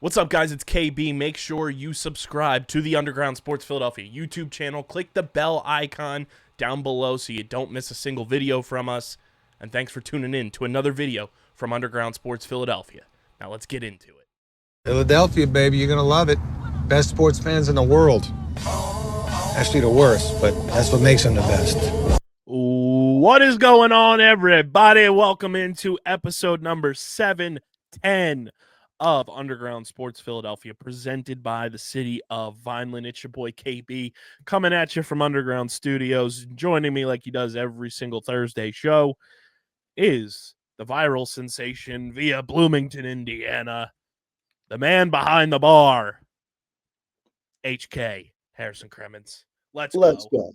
What's up, guys? It's KB. Make sure you subscribe to the Underground Sports Philadelphia YouTube channel. Click the bell icon down below so you don't miss a single video from us. And thanks for tuning in to another video from Underground Sports Philadelphia. Now let's get into it. Philadelphia, baby, you're gonna love it. Best sports fans in the world. Actually, the worst, but that's what makes them the best. What is going on, everybody? Welcome into episode number 710 of Underground Sports Philadelphia, presented by the city of Vineland. It's your boy KB coming at you from Underground Studios. Joining me like he does every single Thursday show is the viral sensation via Bloomington, Indiana, the man behind the bar, HK Harrison Krementz. Let's go.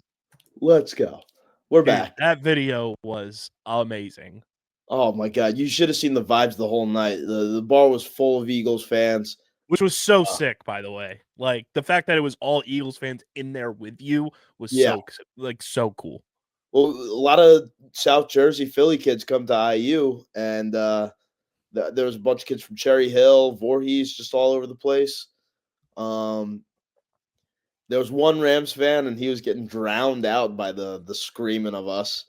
We're back. That video was amazing. Oh my God. You should have seen the vibes the whole night. The bar was full of Eagles fans. Which was so sick, by the way. Like, the fact that it was all Eagles fans in there with you was so cool. Well, a lot of South Jersey Philly kids come to IU, and there was a bunch of kids from Cherry Hill, Voorhees, just all over the place. There was one Rams fan, and he was getting drowned out by the screaming of us.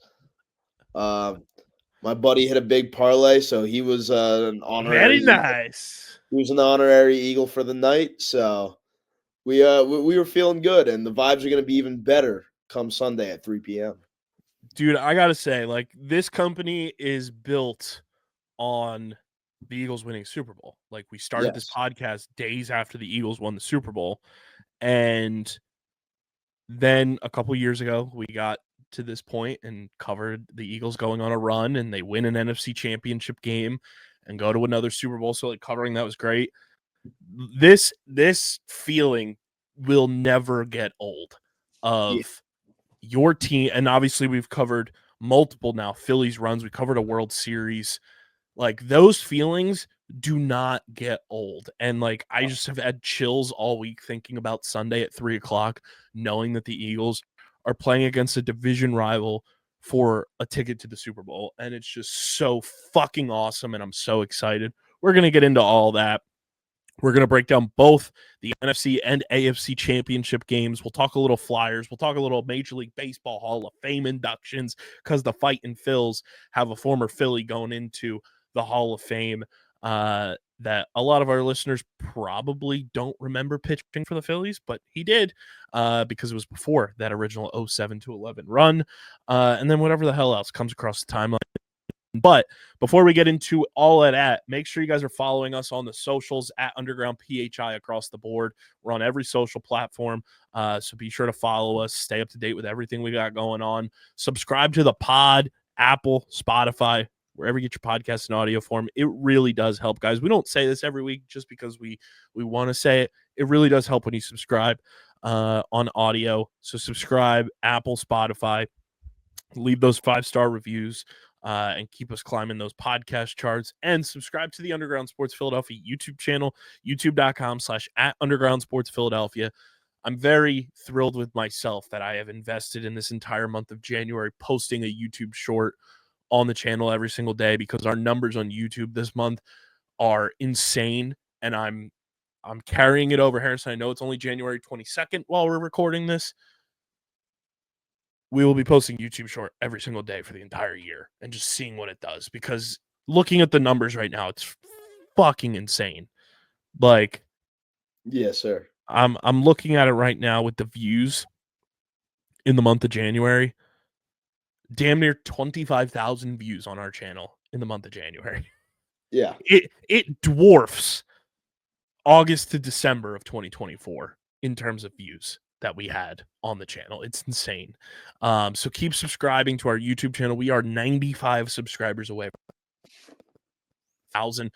My buddy hit a big parlay, so he was an honorary. Very nice. He was an honorary Eagle for the night, so we were feeling good, and the vibes are going to be even better come Sunday at 3 p.m. Dude, I got to say, like, this company is built on the Eagles winning Super Bowl. Like, we started this podcast days after the Eagles won the Super Bowl, and then a couple years ago, we got to this point and covered the Eagles going on a run, and they win an NFC Championship Game and go to another Super Bowl. So, like, covering that was great. This feeling will never get old of your team. And obviously we've covered multiple now Phillies runs. We covered a World Series. Like, those feelings do not get old. And, like, I just have had chills all week thinking about Sunday at 3:00, knowing that the Eagles are playing against a division rival for a ticket to the Super Bowl. And it's just so fucking awesome. And I'm so excited. We're going to get into all that. We're going to break down both the NFC and AFC Championship games. We'll talk a little Flyers. We'll talk a little Major League Baseball Hall of Fame inductions, because the Fightin' Phils have a former Philly going into the Hall of Fame that a lot of our listeners probably don't remember pitching for the Phillies, but he did because it was before that original 07-11 run. And then whatever the hell else comes across the timeline. But before we get into all of that, make sure you guys are following us on the socials at Underground PHI across the board. We're on every social platform, so be sure to follow us. Stay up to date with everything we got going on. Subscribe to the pod, Apple, Spotify, wherever you get your podcast in audio form. It really does help, guys. We don't say this every week just because we want to say it. It really does help when you subscribe on audio. So subscribe, Apple, Spotify. Leave those 5-star reviews. And keep us climbing those podcast charts, and subscribe to the Underground Sports Philadelphia YouTube channel, youtube.com/@Underground Sports Philadelphia. I'm very thrilled with myself that I have invested in this entire month of January posting a YouTube short on the channel every single day, because our numbers on YouTube this month are insane, and I'm carrying it over, Harrison. I know it's only January 22nd while we're recording this. We will be posting YouTube short every single day for the entire year and just seeing what it does, because looking at the numbers right now, it's fucking insane. Like, yes, sir. I'm looking at it right now with the views in the month of January. Damn near 25,000 views on our channel in the month of January. Yeah. It dwarfs August to December of 2024 in terms of views that we had on the channel. It's insane. So keep subscribing to our YouTube channel. We are 95 subscribers away from 1,000.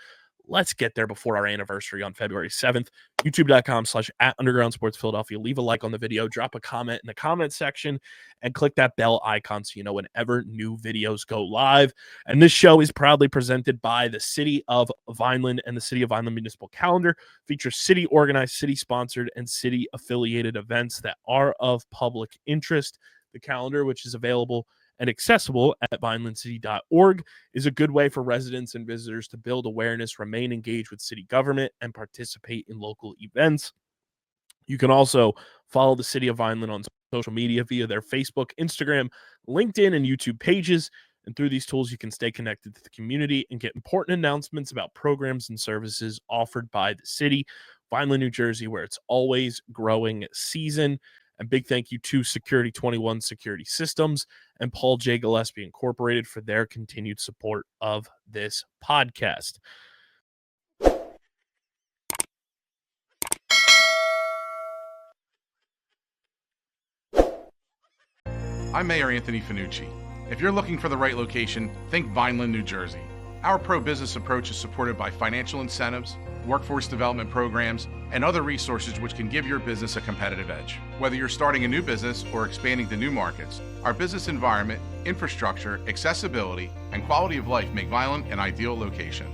Let's get there before our anniversary on February 7th. YouTube.com/@Underground Sports Philadelphia. Leave a like on the video, drop a comment in the comment section, and click that bell icon so you know whenever new videos go live. And this show is proudly presented by the City of Vineland and the City of Vineland Municipal Calendar. Features city-organized, city-sponsored, and city-affiliated events that are of public interest. The calendar, which is available and accessible at VinelandCity.org, is a good way for residents and visitors to build awareness, remain engaged with city government, and participate in local events. You can also follow the City of Vineland on social media via their Facebook, Instagram, LinkedIn, and YouTube pages. And through these tools, you can stay connected to the community and get important announcements about programs and services offered by the city. Vineland, New Jersey, where it's always growing season. And big thank you to Security 21 Security Systems and Paul J. Gillespie Incorporated for their continued support of this podcast. I'm Mayor Anthony Finucci. If you're looking for the right location, think Vineland, New Jersey. Our pro-business approach is supported by financial incentives, workforce development programs, and other resources which can give your business a competitive edge. Whether you're starting a new business or expanding to new markets, our business environment, infrastructure, accessibility, and quality of life make Vineland an ideal location.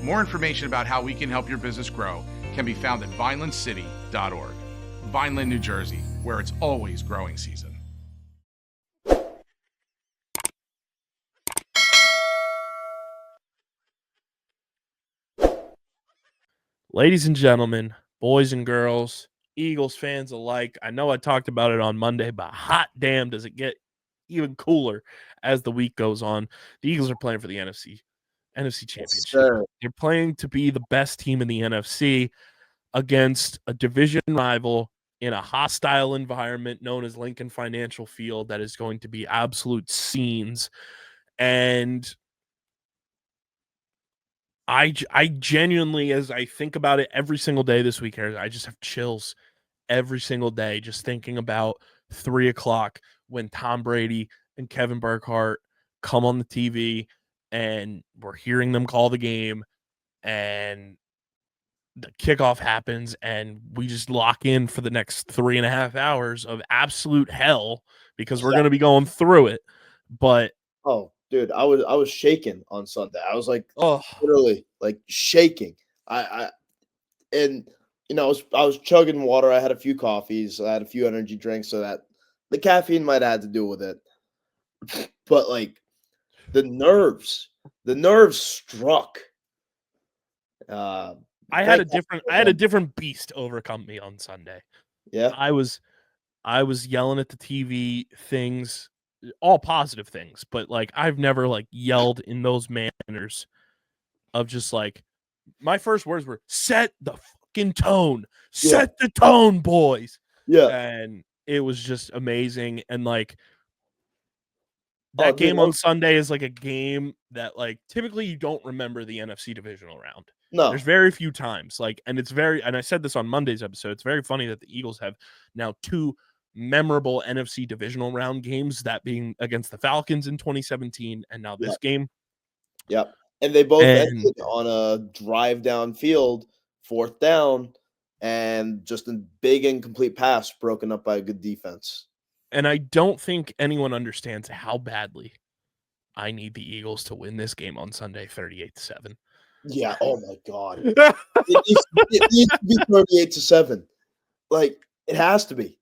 More information about how we can help your business grow can be found at VinelandCity.org. Vineland, New Jersey, where it's always growing season. Ladies and gentlemen, boys and girls, Eagles fans alike, I know I talked about it on Monday, but hot damn does it get even cooler as the week goes on. The Eagles are playing for the NFC Championship. Yes, they're playing to be the best team in the NFC against a division rival in a hostile environment known as Lincoln Financial Field that is going to be absolute scenes. And I genuinely, as I think about it every single day this week, I just have chills every single day just thinking about 3 o'clock when Tom Brady and Kevin Burkhardt come on the TV and we're hearing them call the game and the kickoff happens and we just lock in for the next 3.5 hours of absolute hell because we're going to be going through it. But oh, dude, I was shaking on Sunday. I was like, oh, literally like shaking. And you know, I was chugging water. I had a few coffees. I had a few energy drinks, so that the caffeine might have had to do with it. But like the nerves struck. I had a different beast overcome me on Sunday. Yeah, I was yelling at the TV things, all positive things, but like I've never like yelled in those manners of just like my first words were set the fucking tone, set the tone, boys. Yeah, and it was just amazing. And like that game on Sunday is like a game that like typically you don't remember the NFC divisional round. No, there's very few times like, and I said this on Monday's episode. It's very funny that the Eagles have now 2 memorable NFC divisional round games, that being against the Falcons in 2017 and now this game. Yep. And they both ended on a drive downfield, 4th down, and just a big incomplete pass broken up by a good defense. And I don't think anyone understands how badly I need the Eagles to win this game on Sunday 38-7. Yeah, oh my God. it needs to be 38-7. Like, it has to be.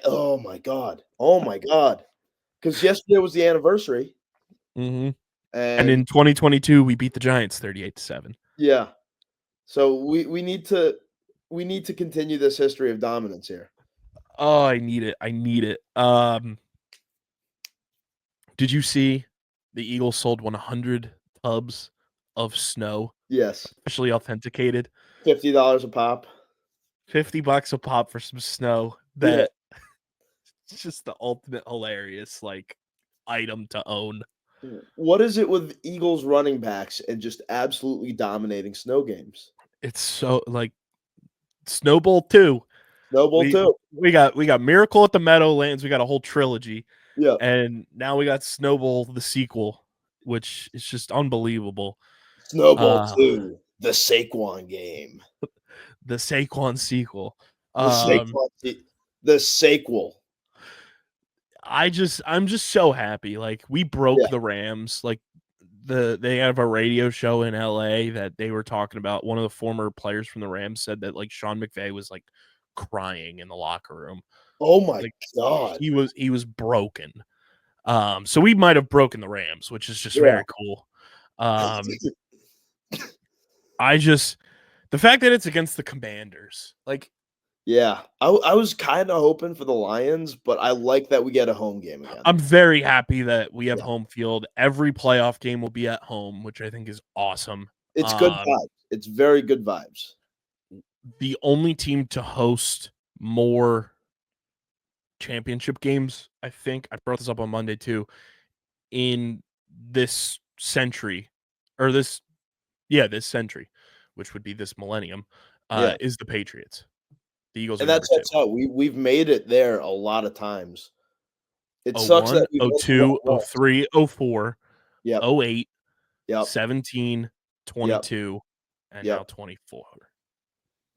Oh my God. Oh my God. Because yesterday was the anniversary. Mm-hmm. And in 2022, we beat the Giants 38-7. Yeah. So we need to continue this history of dominance here. Oh, I need it. Did you see the Eagles sold 100 tubs of snow? Yes. Especially authenticated. $50 a pop. $50 a pop for some snow. That it's just the ultimate hilarious like item to own. What is it with Eagles running backs and just absolutely dominating snow games? It's so like Snowball 2. We got Miracle at the Meadowlands. We got a whole trilogy. Yeah. And now we got Snowball the sequel, which is just unbelievable. Snowball 2, the Saquon game. The Saquon sequel. The sequel. I'm just so happy. Like we broke the Rams. Like they have a radio show in LA that they were talking about. One of the former players from the Rams said that like Sean McVay was like crying in the locker room. Oh my God. He was broken. So we might have broken the Rams, which is just very cool. The fact that it's against the Commanders, like, yeah, I was kind of hoping for the Lions, but I like that we get a home game again. I'm very happy that we have home field. Every playoff game will be at home, which I think is awesome. It's good vibes. It's very good vibes. The only team to host more championship games, I think, I brought this up on Monday too, in this century, or this century, which would be this millennium, is the Patriots. The Eagles, and that's how we've made it there a lot of times. It sucks 01, that 02, 03, 04, 08, 17, 22, and now 24.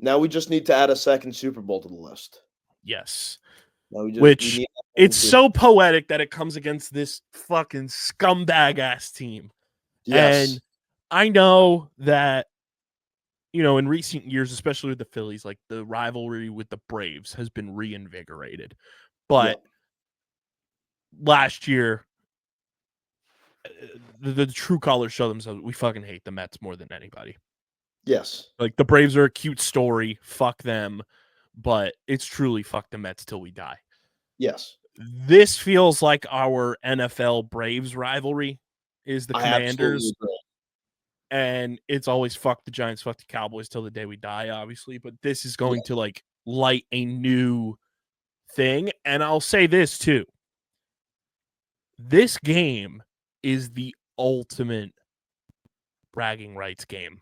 Now we just need to add a second Super Bowl to the list. Yes. Which it's so poetic that it comes against this fucking scumbag ass team. Yes. And I know that, in recent years, especially with the Phillies, like the rivalry with the Braves has been reinvigorated. But last year, the true colors show themselves. We fucking hate the Mets more than anybody. Yes. Like, the Braves are a cute story. Fuck them. But it's truly fuck the Mets till we die. Yes. This feels like our NFL Braves rivalry is the Commanders. And it's always fuck the Giants, fuck the Cowboys till the day we die, obviously. But this is going to, like, light a new thing. And I'll say this, too. This game is the ultimate bragging rights game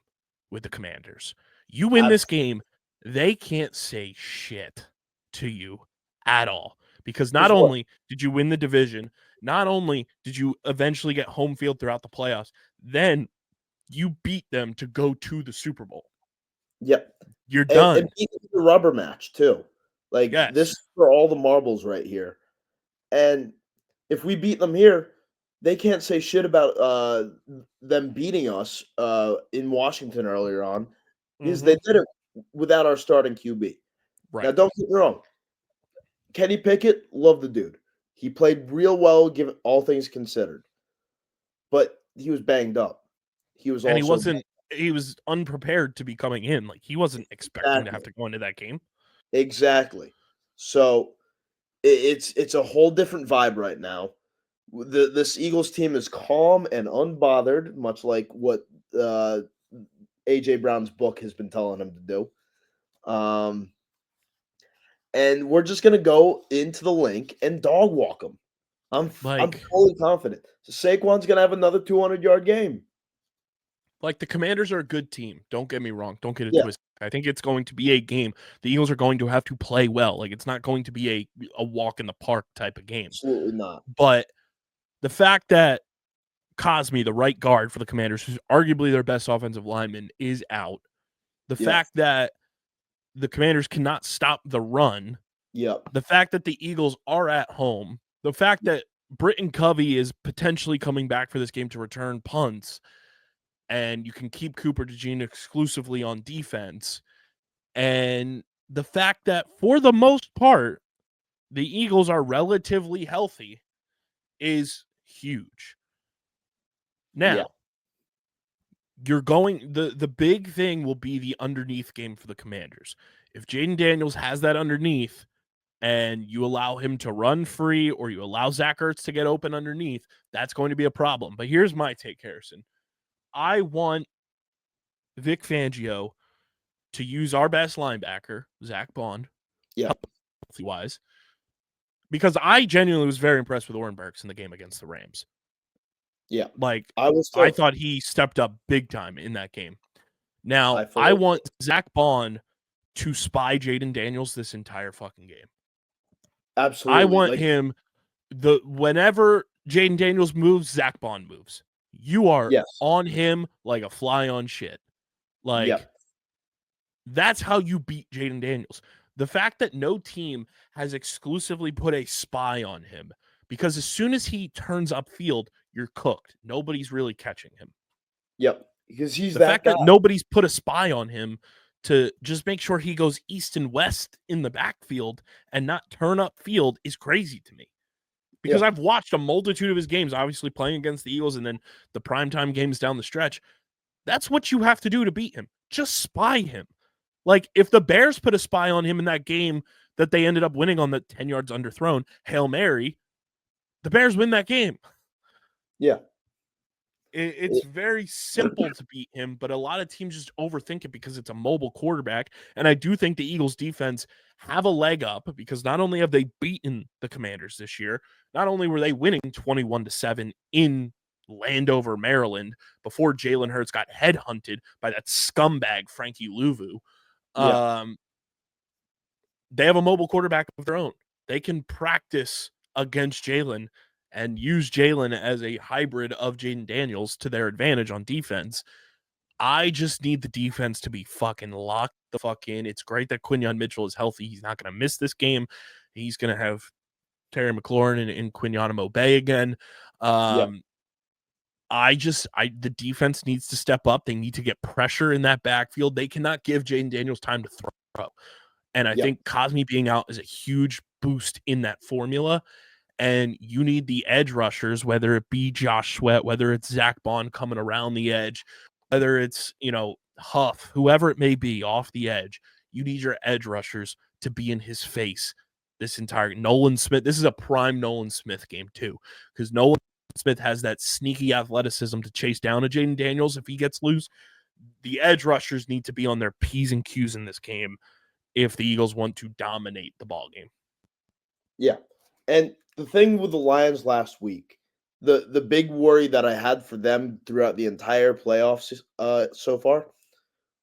with the Commanders. You win this game, they can't say shit to you at all. Because not only did you win the division, not only did you eventually get home field throughout the playoffs, then you beat them to go to the Super Bowl. Yep. You're done. And beat the rubber match, too. Like, this is for all the marbles right here. And if we beat them here, they can't say shit about them beating us in Washington earlier on, because they did it without our starting QB. Right. Now, don't get me wrong. Kenny Pickett, love the dude. He played real well, given all things considered. But he was banged up. He was he was unprepared to be coming in. Like, he wasn't expecting to have to go into that game. Exactly. So it's a whole different vibe right now. This Eagles team is calm and unbothered, much like what A.J. Brown's book has been telling him to do. And we're just going to go into the link and dog walk them. I'm fully confident. So Saquon's going to have another 200-yard game. Like, the Commanders are a good team. Don't get me wrong. Don't get it twisted. I think it's going to be a game. The Eagles are going to have to play well. Like, it's not going to be a walk in the park type of game. Absolutely not. But the fact that Cosme, the right guard for the Commanders, who's arguably their best offensive lineman, is out. The fact that the Commanders cannot stop the run. Yep. The fact that the Eagles are at home. The fact that Britton Covey is potentially coming back for this game to return punts. And you can keep Cooper DeJean exclusively on defense. And the fact that, for the most part, the Eagles are relatively healthy is huge. Now, you're going, the big thing will be the underneath game for the Commanders. If Jaden Daniels has that underneath and you allow him to run free, or you allow Zach Ertz to get open underneath, that's going to be a problem. But here's my take, Harrison. I want Vic Fangio to use our best linebacker, Zach Bond, healthy-wise, because I genuinely was very impressed with Orenbergs in the game against the Rams. Yeah. Like, I thought he stepped up big time in that game. Now, I want Zach Bond to spy Jaden Daniels this entire fucking game. Absolutely. I want him, whenever Jaden Daniels moves, Zach Bond moves. You are on him like a fly on shit. Like, that's how you beat Jaden Daniels. The fact that no team has exclusively put a spy on him, because as soon as he turns upfield, you're cooked. Nobody's really catching him. Yep. Because he's the fact that nobody's put a spy on him to just make sure he goes east and west in the backfield and not turn upfield is crazy to me. Because I've watched a multitude of his games, obviously playing against the Eagles and then the primetime games down the stretch. That's what you have to do to beat him. Just spy him. Like, if the Bears put a spy on him in that game that they ended up winning on the 10 yards underthrown, Hail Mary, the Bears win that game. Yeah. It's very simple to beat him, but a lot of teams just overthink it because it's a mobile quarterback. And I do think the Eagles defense have a leg up because not only have they beaten the Commanders this year, not only were they winning 21-7 in Landover, Maryland, before Jalen Hurts got headhunted by that scumbag Frankie Louvu. They have a mobile quarterback of their own. They can practice against Jalen and use Jalen as a hybrid of Jaden Daniels to their advantage on defense. I just need the defense to be fucking locked the fuck in. It's great that Quinyon Mitchell is healthy. He's not going to miss this game. He's going to have Terry McLaurin and Quinyon Mobay again. The defense needs to step up. They need to get pressure in that backfield. They cannot give Jaden Daniels time to throw. And I think Cosme being out is a huge boost in that formula. And you need the edge rushers, whether it be Josh Sweat, whether it's Zach Bond coming around the edge, whether it's, Huff, whoever it may be off the edge. You need your edge rushers to be in his face this entire Nolan Smith. This is a prime Nolan Smith game too, because Nolan Smith has that sneaky athleticism to chase down a Jaden Daniels if he gets loose. The edge rushers need to be on their P's and Q's in this game if the Eagles want to dominate the ball game. Yeah. And the thing with the Lions last week, the big worry that I had for them throughout the entire playoffs so far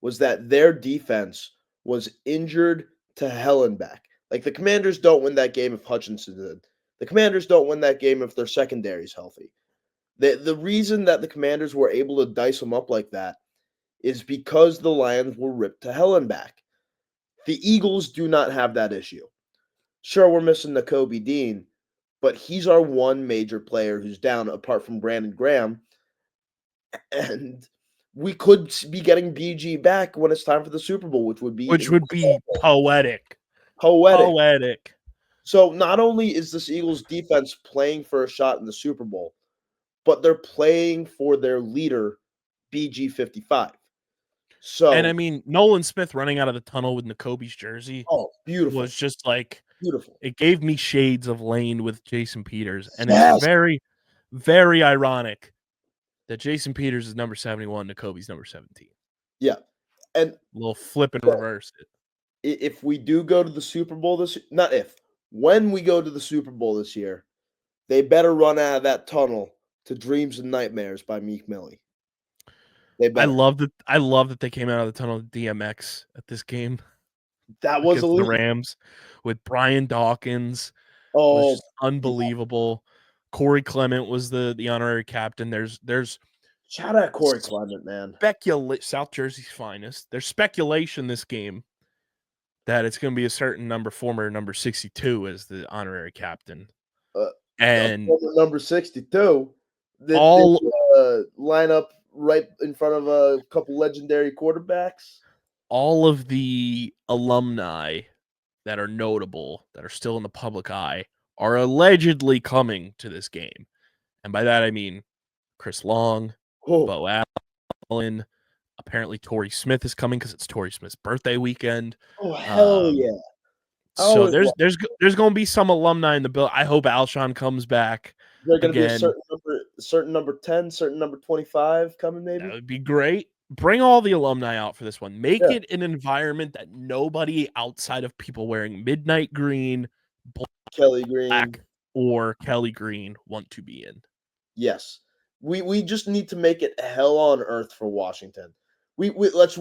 was that their defense was injured to hell and back. Like, the Commanders don't win that game if Hutchinson did. The Commanders don't win that game if their secondary is healthy. The reason that the Commanders were able to dice them up like that is because the Lions were ripped to hell and back. The Eagles do not have that issue. Sure, we're missing Nakobe Dean, but he's our one major player who's down apart from Brandon Graham. And we could be getting BG back when it's time for the Super Bowl, which would be poetic. Poetic. So not only is this Eagles defense playing for a shot in the Super Bowl, but they're playing for their leader, BG 55. So, and I mean, Nolan Smith running out of the tunnel with Nakobe's jersey beautiful. Was just like beautiful. It gave me shades of Lane with Jason Peters. And it's very, very ironic that Jason Peters is number 71, Nakobe's number 17. Yeah. And a little flip and reverse it. If we do go to the Super Bowl when we go to the Super Bowl this year, they better run out of that tunnel to Dreams and Nightmares by Meek Millie. I love that they came out of the tunnel with DMX at this game. That was the Rams with Brian Dawkins. Oh, unbelievable. Corey Clement was the honorary captain. There's shout out Corey Clement, man. South Jersey's finest. There's speculation this game that it's going to be a certain former number 62 as the honorary captain. And number 62 line up right in front of a couple legendary quarterbacks. All of the alumni that are notable, that are still in the public eye, are allegedly coming to this game. And by that, I mean Chris Long, Bo Allen. Apparently, Torrey Smith is coming because it's Torrey Smith's birthday weekend. Oh, hell yeah. So there's going to be some alumni in the bill. I hope Alshon comes back. There's going to be a certain number 10, certain number 25 coming maybe? That would be great. Bring all the alumni out for this one. Make it an environment that nobody outside of people wearing midnight green, black, or Kelly green want to be in. Yes. We just need to make it hell on earth for Washington. Let's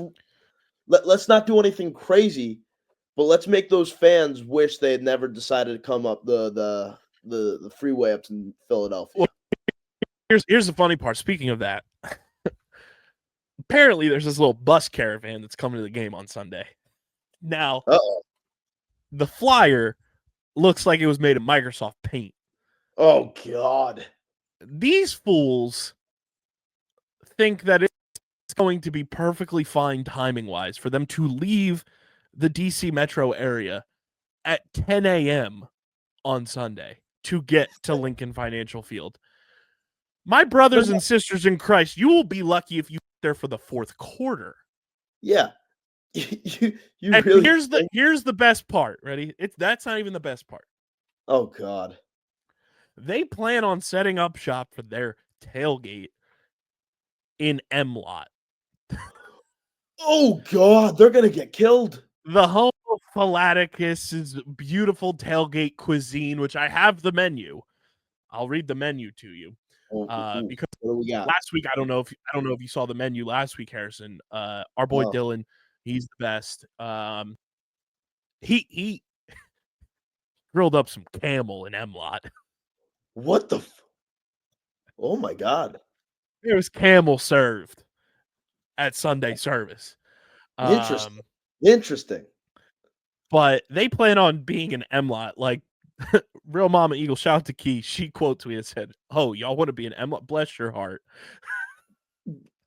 not do anything crazy, but let's make those fans wish they had never decided to come up the freeway up to Philadelphia. Well, here's the funny part. Speaking of that, apparently there's this little bus caravan that's coming to the game on Sunday. Now, the flyer looks like it was made of Microsoft Paint. Oh, God. These fools think that it's going to be perfectly fine timing-wise for them to leave the DC metro area at 10 a.m. on Sunday. to get to Lincoln Financial Field. My brothers and sisters in Christ, you will be lucky if you get there for the fourth quarter. Yeah. you and really here's the best part. Ready? That's not even the best part. Oh God. They plan on setting up shop for their tailgate in M Lot. Oh God, they're gonna get killed. The home of Philaticus's beautiful tailgate cuisine, which I have the menu. I'll read the menu to you. Because what do we got? Last week, I don't know if you saw the menu last week, Harrison. Our boy Dylan, he's the best. He grilled up some camel in M Lot. What the? Oh my God! There was camel served at Sunday service. Interesting. But they plan on being an M Lot. Like Real Mama Eagle, shout out to Key. She quotes me and said, "Oh, y'all want to be an M Lot? Bless your heart."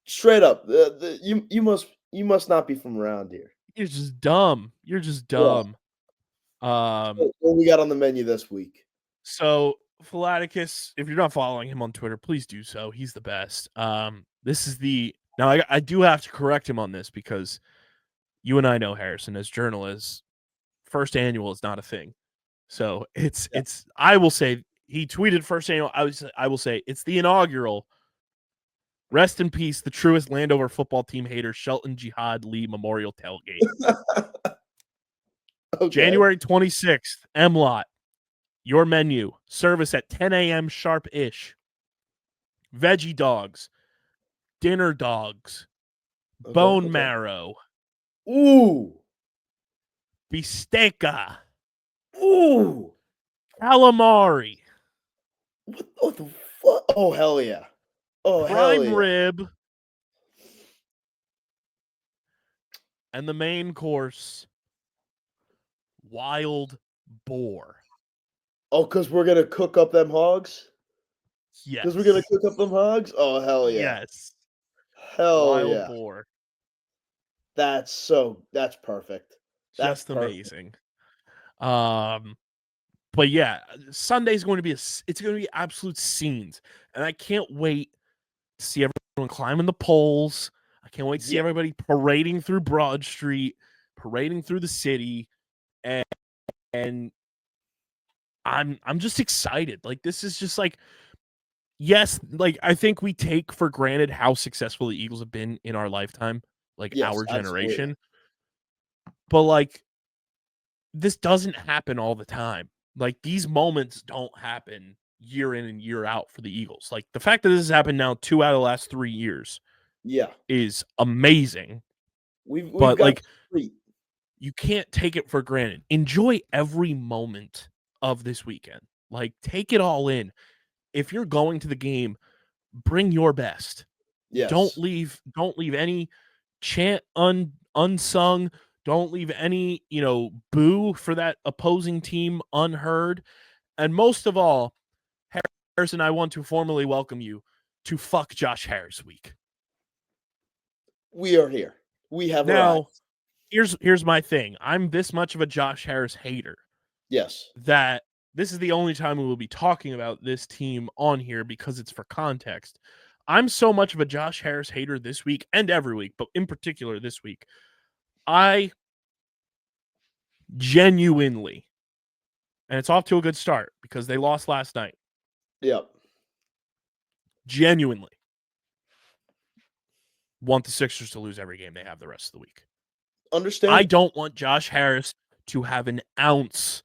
Straight up, you must not be from around here. You're just dumb. You're just dumb. Yeah. What we got on the menu this week? So Philaticus, if you're not following him on Twitter, please do so. He's the best. This is now I do have to correct him on this because you and I know, Harrison, as journalists, first annual is not a thing. So it's I will say he tweeted first annual. I will say it's the inaugural. Rest in peace, the truest Landover football team hater, Shelton Jihad Lee Memorial Tailgate. Okay. January 26th, M-Lot. Your menu. Service at 10 a.m. sharp-ish. Veggie dogs. Dinner dogs. Okay, bone marrow. Ooh. Bistecca. Ooh. Calamari. What the fuck? Oh, hell yeah. Oh, prime rib. And the main course, wild boar. Oh, because we're going to cook up them hogs? Yes. Because we're going to cook up them hogs? Oh, hell yeah. Yes. Hell wild yeah. boar. That's perfect. That's just amazing. But yeah, Sunday's going to be it's going to be absolute scenes. And I can't wait to see everyone climbing the poles. I can't wait to see everybody parading through Broad Street, parading through the city, and I'm just excited. Like, this is just like, yes, like I think we take for granted how successful the Eagles have been in our lifetime, like our generation. Absolutely. But like, this doesn't happen all the time. Like, these moments don't happen year in and year out for the Eagles. Like, the fact that this has happened now 2 out of the last 3 years is amazing. We've got like, you can't take it for granted. Enjoy every moment of this weekend. Like, take it all in. If you're going to the game, bring your best. Yes. Don't leave any chant unsung. Don't leave any, boo for that opposing team unheard. And most of all, Harrison, I want to formally welcome you to Fuck Josh Harris Week. We are here. We have now. Here's my thing. I'm this much of a Josh Harris hater. Yes. That this is the only time we will be talking about this team on here because it's for context. I'm so much of a Josh Harris hater this week and every week, but in particular this week. I genuinely, and it's off to a good start because they lost last night. Yep. Genuinely want the Sixers to lose every game they have the rest of the week. Understand? I don't want Josh Harris to have an ounce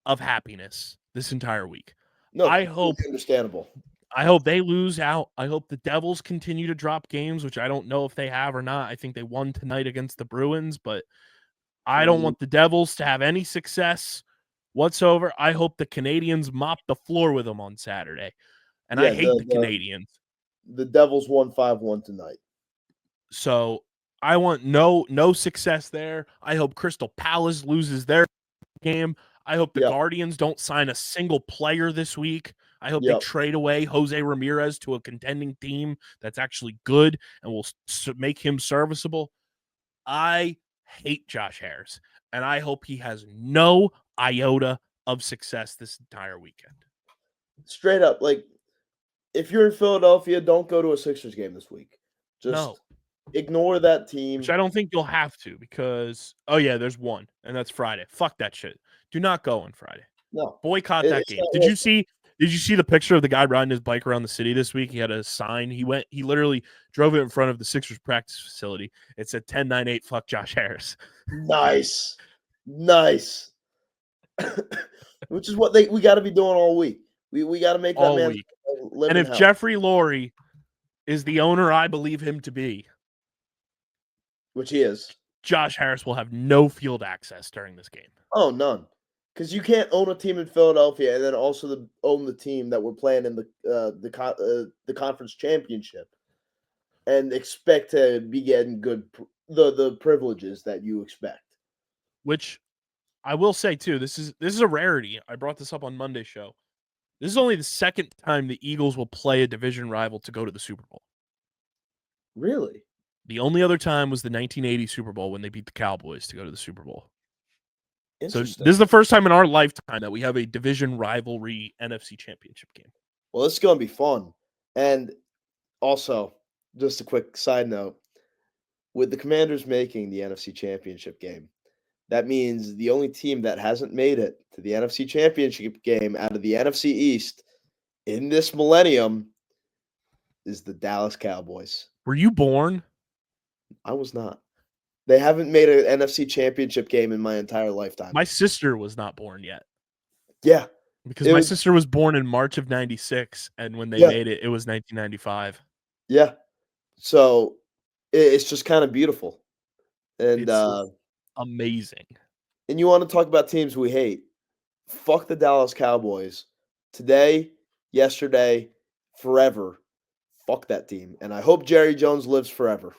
of happiness this entire week. No, I hope understandable. I hope they lose out. I hope the Devils continue to drop games, which I don't know if they have or not. I think they won tonight against the Bruins, but I don't want the Devils to have any success whatsoever. I hope the Canadians mop the floor with them on Saturday. And I hate the Canadians. The Devils won 5-1 tonight. So I want no success there. I hope Crystal Palace loses their game. I hope the Guardians don't sign a single player this week. I hope they trade away Jose Ramirez to a contending team that's actually good and will make him serviceable. I hate Josh Harris, and I hope he has no iota of success this entire weekend. Straight up, like, if you're in Philadelphia, don't go to a Sixers game this week. Just ignore that team. Which I don't think you'll have to because, there's one, and that's Friday. Fuck that shit. Do not go on Friday. No. Boycott that game. Did you see the picture of the guy riding his bike around the city this week? He had a sign. He literally drove it in front of the Sixers practice facility. It said 10-9-8, fuck Josh Harris. Nice. Which is what we got to be doing all week. We got to make that man live. And if Jeffrey Lurie is the owner I believe him to be, which he is, Josh Harris will have no field access during this game. Oh, none. Because you can't own a team in Philadelphia and then also own the team that we're playing in the conference championship and expect to be getting the privileges that you expect. Which I will say too, this is a rarity. I brought this up on Monday's show. This is only the second time the Eagles will play a division rival to go to the Super Bowl. Really? The only other time was the 1980 Super Bowl when they beat the Cowboys to go to the Super Bowl. So this is the first time in our lifetime that we have a division rivalry NFC Championship game. Well, it's going to be fun. And also, just a quick side note, with the Commanders making the NFC Championship game, that means the only team that hasn't made it to the NFC Championship game out of the NFC East in this millennium is the Dallas Cowboys. Were you born? I was not. They haven't made an NFC Championship game in my entire lifetime. My sister was not born yet. Yeah. Because my sister was born in March of 96, and when they made it, it was 1995. Yeah. So it's just kind of beautiful. And it's amazing. And you want to talk about teams we hate? Fuck the Dallas Cowboys. Today, yesterday, forever. Fuck that team. And I hope Jerry Jones lives forever.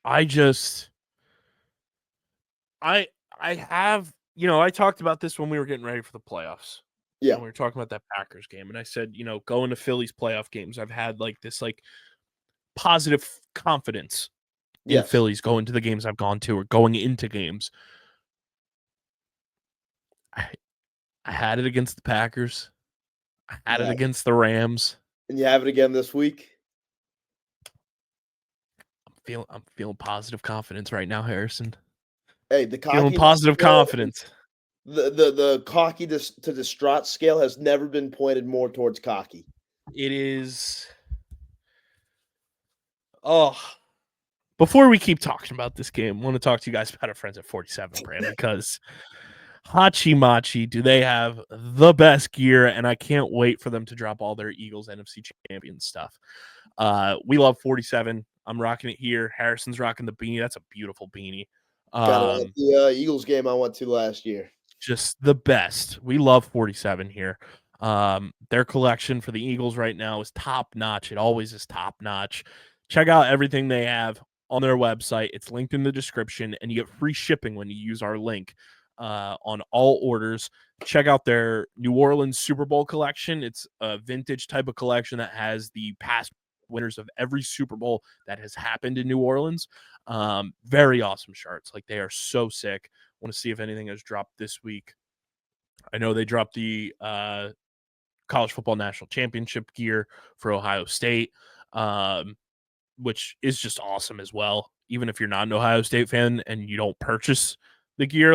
I have, I talked about this when we were getting ready for the playoffs. Yeah. When we were talking about that Packers game. And I said, going to Philly's playoff games, I've had this positive confidence in Phillies going to the games I've gone to or going into games. I had it against the Packers. I had it against the Rams. And you have it again this week? I'm feeling positive confidence right now, Harrison. Hey, the feeling positive confidence. The cocky to distraught scale has never been pointed more towards cocky. It is. Oh, before we keep talking about this game, I want to talk to you guys about our friends at 47 brand because Hachi Machi, do they have the best gear? And I can't wait for them to drop all their Eagles NFC champion stuff. We love 47. I'm rocking it here. Harrison's rocking the beanie. That's a beautiful beanie. Got the Eagles game I went to last year. Just the best. We love 47 here. Their collection for the Eagles right now is top notch. It always is top notch. Check out everything they have on their website. It's linked in the description, and you get free shipping when you use our link on all orders. Check out their New Orleans Super Bowl collection. It's a vintage type of collection that has the past winners of every Super Bowl that has happened in New Orleans. Very awesome shirts. They are so sick. Want to see if anything has dropped this week. I know they dropped the College Football National Championship gear for Ohio State, which is just awesome as well. Even if you're not an Ohio State fan and you don't purchase the gear,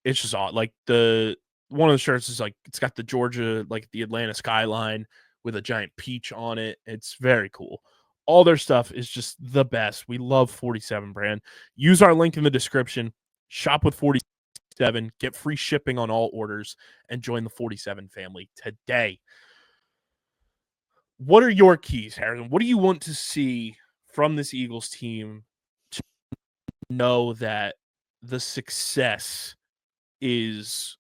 it's just odd. One of the shirts is it's got the Georgia, the Atlanta skyline with a giant peach on it. It's very cool. All their stuff is just the best. We love 47 brand. Use our link in the description. Shop with 47. Get free shipping on all orders and join the 47 family today. What are your keys, Harrison? What do you want to see from this Eagles team to know that the success is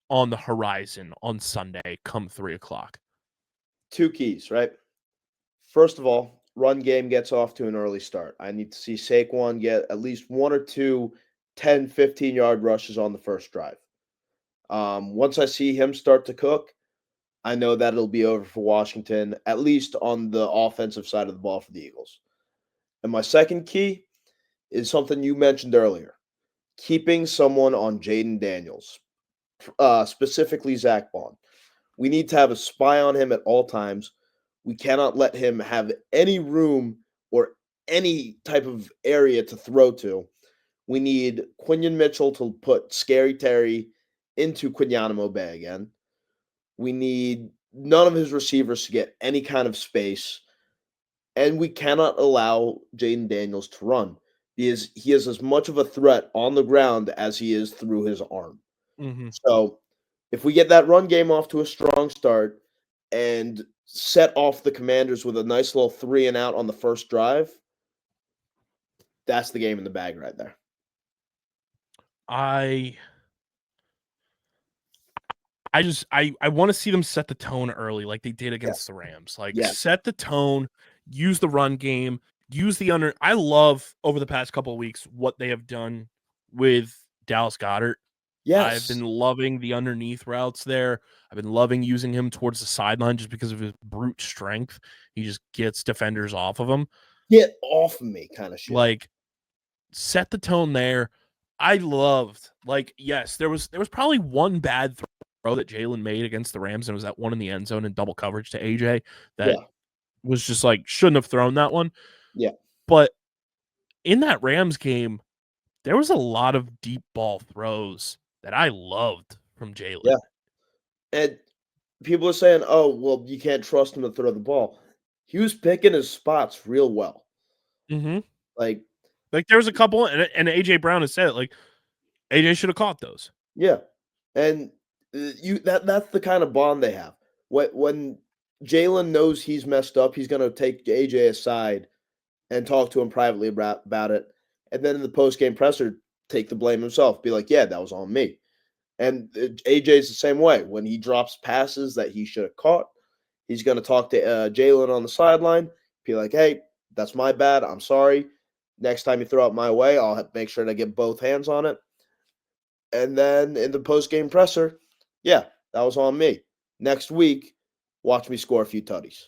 on the horizon on Sunday come 3:00? 2 keys, right? First of all, run game gets off to an early start. I need to see Saquon get at least 1 or 2 10, 15-yard rushes on the first drive. Once I see him start to cook, I know that it'll be over for Washington, at least on the offensive side of the ball for the Eagles. And my second key is something you mentioned earlier, keeping someone on Jaden Daniels. specifically Zach Bond. We need to have a spy on him at all times. We cannot let him have any room or any type of area to throw to. We need Quinion Mitchell to put Scary Terry into Quinyanamo Bay again. We need none of his receivers to get any kind of space. And we cannot allow Jaden Daniels to run because he is as much of a threat on the ground as he is through his arm. Mm-hmm. So if we get that run game off to a strong start and set off the Commanders with a nice little 3-and-out on the first drive, that's the game in the bag right there. I want to see them set the tone early like they did against the Rams. Like set the tone, use the run game, use the under. I love over the past couple of weeks what they have done with Dallas Goedert. Yes. I've been loving the underneath routes there. I've been loving using him towards the sideline just because of his brute strength. He just gets defenders off of him. Get off of me kind of shit. Like set the tone there. I loved, like, yes, there was probably one bad throw that Jalen made against the Rams, and it was that one in the end zone in double coverage to AJ that was just like, shouldn't have thrown that one. Yeah. But in that Rams game, there was a lot of deep ball throws that I loved from Jalen. Yeah. And people are saying, oh, well, you can't trust him to throw the ball. He was picking his spots real well. Mm-hmm. Like there was a couple, and AJ Brown has said it, like, AJ should have caught those. Yeah. And that's the kind of bond they have. When Jalen knows he's messed up, he's going to take AJ aside and talk to him privately about it. And then in the post-game presser, take the blame himself. Be like, yeah, that was on me. And AJ's the same way. When he drops passes that he should have caught, he's going to talk to Jalen on the sideline. Be like, hey, that's my bad. I'm sorry. Next time you throw it my way, I'll make sure to get both hands on it. And then in the post-game presser, yeah, that was on me. Next week, watch me score a few tutties.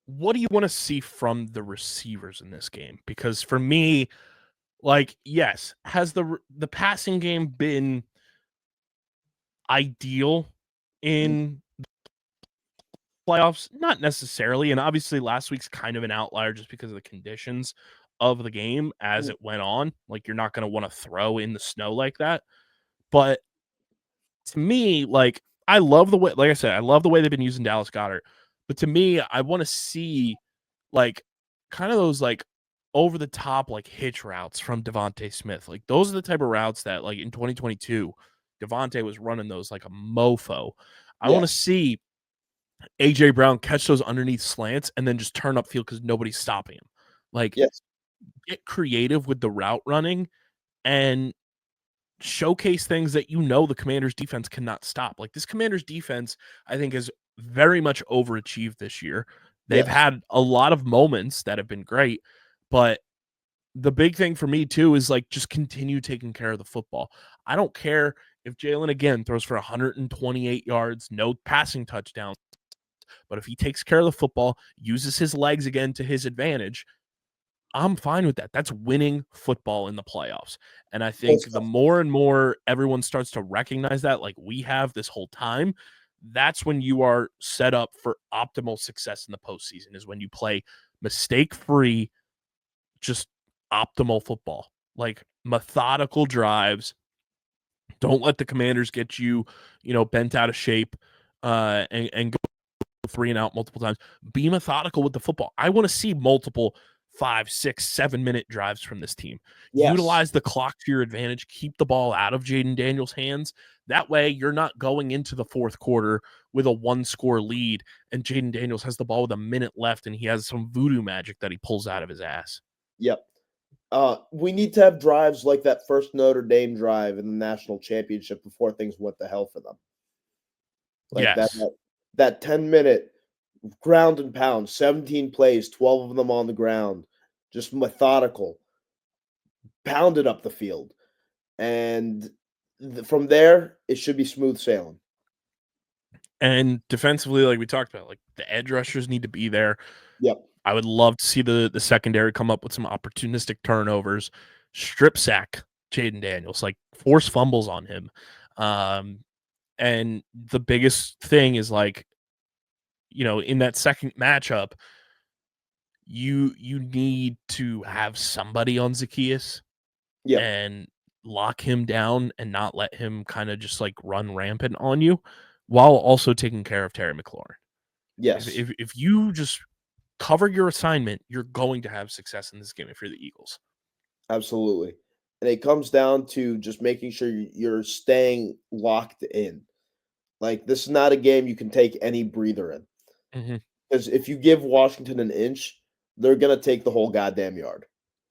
What do you want to see from the receivers in this game? Because for me, like, yes, has the passing game been ideal in playoffs? Not necessarily. And obviously last week's kind of an outlier just because of the conditions of the game as it went on. Like, you're not going to want to throw in the snow like that. But to me, like, I love the way, like I said, I love the way they've been using Dallas Goedert. But to me, I want to see, like, kind of those, like, over the top, like, hitch routes from Devontae Smith. Like, those are the type of routes that, like, in 2022, Devontae was running those like a mofo. I want to see AJ Brown catch those underneath slants and then just turn upfield because nobody's stopping him. Like, get creative with the route running and showcase things that the Commanders defense cannot stop. Like, this Commanders defense, I think, has very much overachieved this year. They've had a lot of moments that have been great, but the big thing for me too is, like, just continue taking care of the football. I don't care if Jalen again throws for 128 yards, no passing touchdowns, but if he takes care of the football, uses his legs again to his advantage, I'm fine with that. That's winning football in the playoffs. And I think the more and more everyone starts to recognize that, like we have this whole time, that's when you are set up for optimal success in the postseason, is when you play mistake-free, just optimal football, like methodical drives. Don't let the Commanders get you, bent out of shape and go 3-and-out multiple times. Be methodical with the football. I want to see multiple 5, 6, 7-minute drives from this team. Utilize the clock to your advantage. Keep the ball out of Jaden Daniels' hands. That way, you're not going into the fourth quarter with a 1-score lead, and Jaden Daniels has the ball with a minute left, and he has some voodoo magic that he pulls out of his ass. Yep. We need to have drives like that first Notre Dame drive in the national championship before things went to hell for them. Like that 10-minute ground and pound, 17 plays, 12 of them on the ground, just methodical, pounded up the field. And from there, it should be smooth sailing. And defensively, like we talked about, like the edge rushers need to be there. Yep. I would love to see the secondary come up with some opportunistic turnovers, strip sack Jaden Daniels, like force fumbles on him. And the biggest thing is like, in that second matchup, you need to have somebody on Zacchaeus and lock him down and not let him kind of just like run rampant on you while also taking care of Terry McLaurin. Yes. If you just cover your assignment, you're going to have success in this game if you're the Eagles. Absolutely. And it comes down to just making sure you're staying locked in. Like, this is not a game you can take any breather in. Because if you give Washington an inch, they're going to take the whole goddamn yard.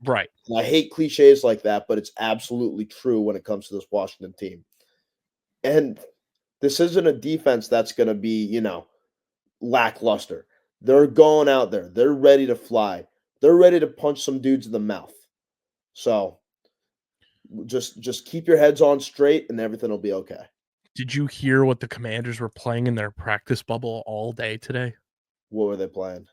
Right. And I hate cliches like that, but it's absolutely true when it comes to this Washington team. And this isn't a defense that's going to be, lackluster. They're going out there. They're ready to fly. They're ready to punch some dudes in the mouth. So just keep your heads on straight and everything will be okay. Did you hear what the Commanders were playing in their practice bubble all day today? What were they playing?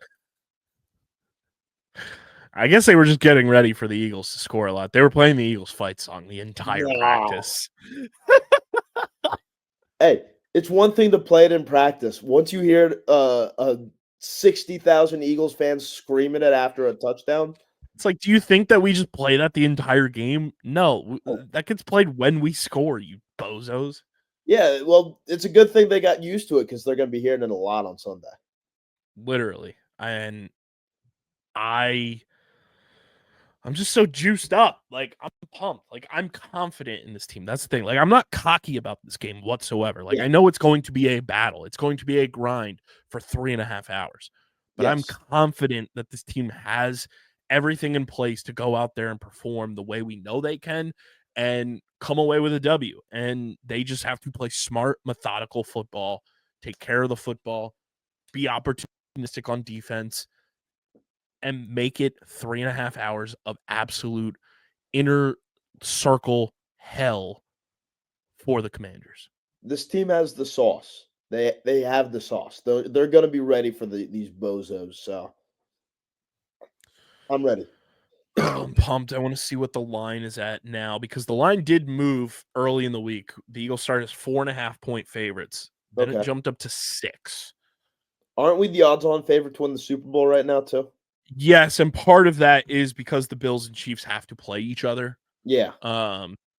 I guess they were just getting ready for the Eagles to score a lot. They were playing the Eagles fight song the entire practice. Hey, it's one thing to play it in practice. Once you hear a 60,000 Eagles fans screaming it after a touchdown. It's like, do you think that we just play that the entire game? No, that gets played when we score, you bozos. Yeah, well, it's a good thing they got used to it because they're going to be hearing it a lot on Sunday. Literally. And I'm just so juiced up. Like, I'm pumped. Like, I'm confident in this team. That's the thing. Like, I'm not cocky about this game whatsoever. Like, I know it's going to be a battle. It's going to be a grind for 3.5 hours. But I'm confident that this team has everything in place to go out there and perform the way we know they can and come away with a W. And they just have to play smart, methodical football, take care of the football, be opportunistic on defense, and make it 3.5 hours of absolute inner circle hell for the Commanders. This team has the sauce. They have the sauce. They're going to be ready for these bozos. So I'm ready. I'm pumped. I want to see what the line is at now because the line did move early in the week. The Eagles started as 4.5-point favorites. Then it jumped up to 6. Aren't we the odds-on favorite to win the Super Bowl right now, too? Yes, and part of that is because the Bills and Chiefs have to play each other. Yeah.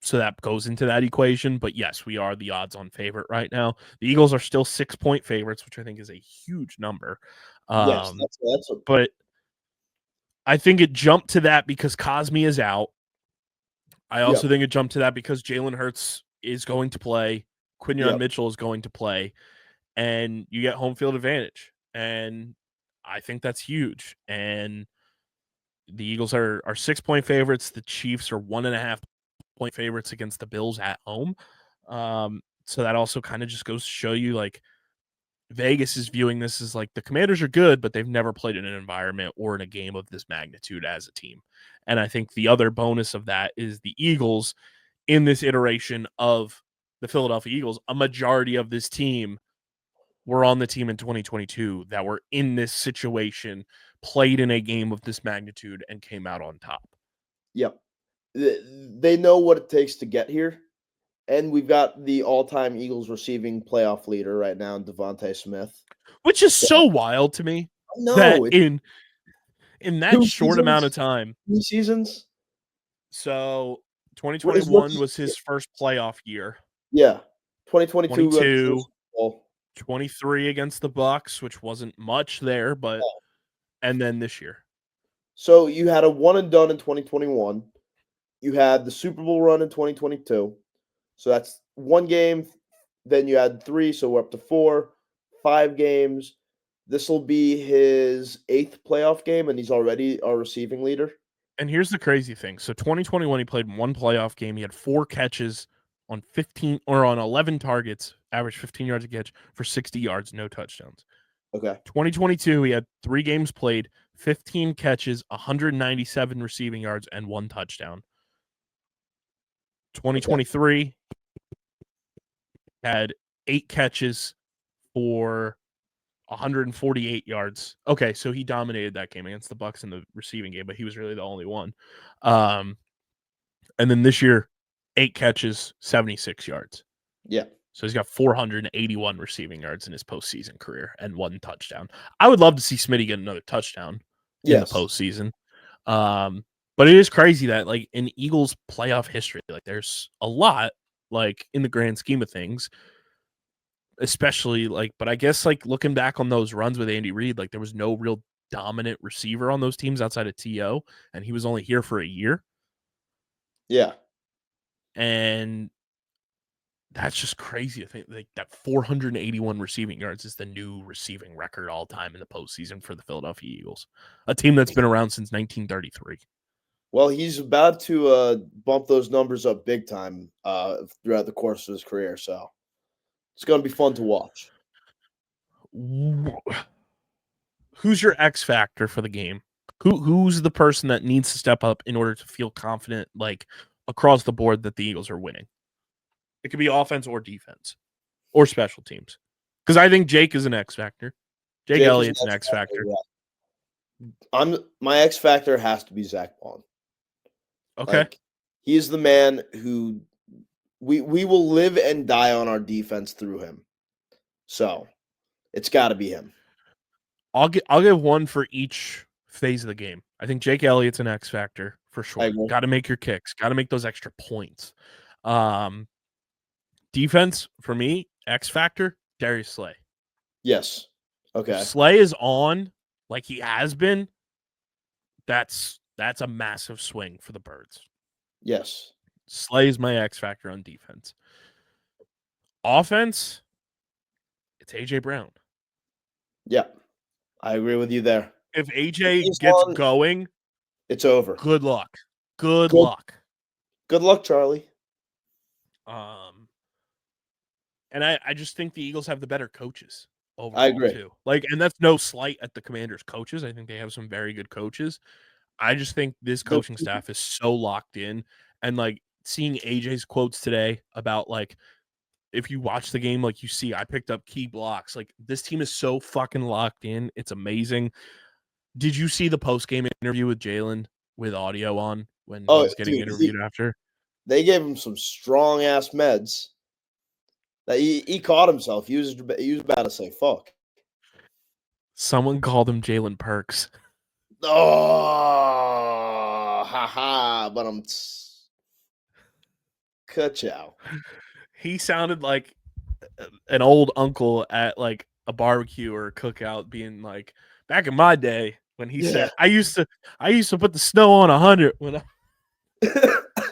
So that goes into that equation. But yes, we are the odds-on favorite right now. The Eagles are still 6-point favorites, which I think is a huge number. Yes, but I think it jumped to that because Cosme is out. I also think it jumped to that because Jalen Hurts is going to play. Quinyon Mitchell is going to play. And you get home field advantage. And I think that's huge. And the Eagles are 6-point favorites. The Chiefs are 1.5-point favorites against the Bills at home. So that also kind of just goes to show you, like, Vegas is viewing this as like the Commanders are good, but they've never played in an environment or in a game of this magnitude as a team. And I think the other bonus of that is the Eagles in this iteration of the Philadelphia Eagles, a majority of this team were on the team in 2022 that were in this situation, played in a game of this magnitude, and came out on top. Yep. They know what it takes to get here. And we've got the all-time Eagles receiving playoff leader right now, Devontae Smith. Which is so wild to me. No. That in that short amount of time. 2 seasons? So 2021 was his first playoff year. Yeah. 2022. 23 against the Bucs, which wasn't much there, but and then this year. So you had a one and done in 2021. You had the Super Bowl run in 2022. So that's 1 game. Then you had 3, so we're up to 4, 5 games. This will be his 8th playoff game, and he's already our receiving leader. And here's the crazy thing. So 2021, he played 1 playoff game. He had 4 catches on 11 targets, average 15 yards a catch for 60 yards, no touchdowns. Okay. 2022, he had 3 games played, 15 catches, 197 receiving yards, and 1 touchdown. 2023 had 8 catches for 148 yards. Okay, so he dominated that game against the Bucs in the receiving game, but he was really the only one. And then this year, 8 catches, 76 yards. Yeah. So he's got 481 receiving yards in his postseason career and 1 touchdown. I would love to see Smitty get another touchdown in the postseason. But it is crazy that, like, in Eagles playoff history, like, there's a lot, like, in the grand scheme of things, especially, like, but I guess, like, looking back on those runs with Andy Reid, like, there was no real dominant receiver on those teams outside of T.O., and he was only here for a year. Yeah. And that's just crazy to think, like, that 481 receiving yards is the new receiving record all time in the postseason for the Philadelphia Eagles, a team that's been around since 1933. Well, he's about to bump those numbers up big time throughout the course of his career, so it's going to be fun to watch. Who's your X factor for the game? Who's the person that needs to step up in order to feel confident, like, across the board, that the Eagles are winning? It could be offense or defense or special teams. Because I think Jake is an X factor. Jake Elliott's an X factor. Yeah. My X factor has to be Zach Bond. Okay. Like, he's the man who we will live and die on our defense through him. So it's got to be him. I'll give one for each phase of the game. I think Jake Elliott's an X factor for sure. Got to make your kicks. Got to make those extra points. Defense for me, X factor, Darius Slay. Yes. Okay. If Slay is on like he has been, that's a massive swing for the Birds. Yes. Slay is my X factor on defense. Offense, it's AJ Brown. Yeah. I agree with you there. If AJ gets going, it's over. Good luck. Good luck. Good luck, Charlie. And I just think the Eagles have the better coaches overall. I agree. Too. Like, and that's no slight at the Commanders' coaches. I think they have some very good coaches. I just think this coaching staff is so locked in. And, like, seeing AJ's quotes today about, like, if you watch the game, like, you see I picked up key blocks. Like, this team is so fucking locked in. It's amazing. Did you see the post-game interview with Jalen with audio on when he was getting interviewed after? They gave him some strong-ass meds. That he caught himself. He was about to say fuck. Someone called him Jalen Perks. Oh, haha! But I'm ka-chow. He sounded like an old uncle at, like, a barbecue or a cookout, being like, back in my day when he said, "I used to put the snow on 100 when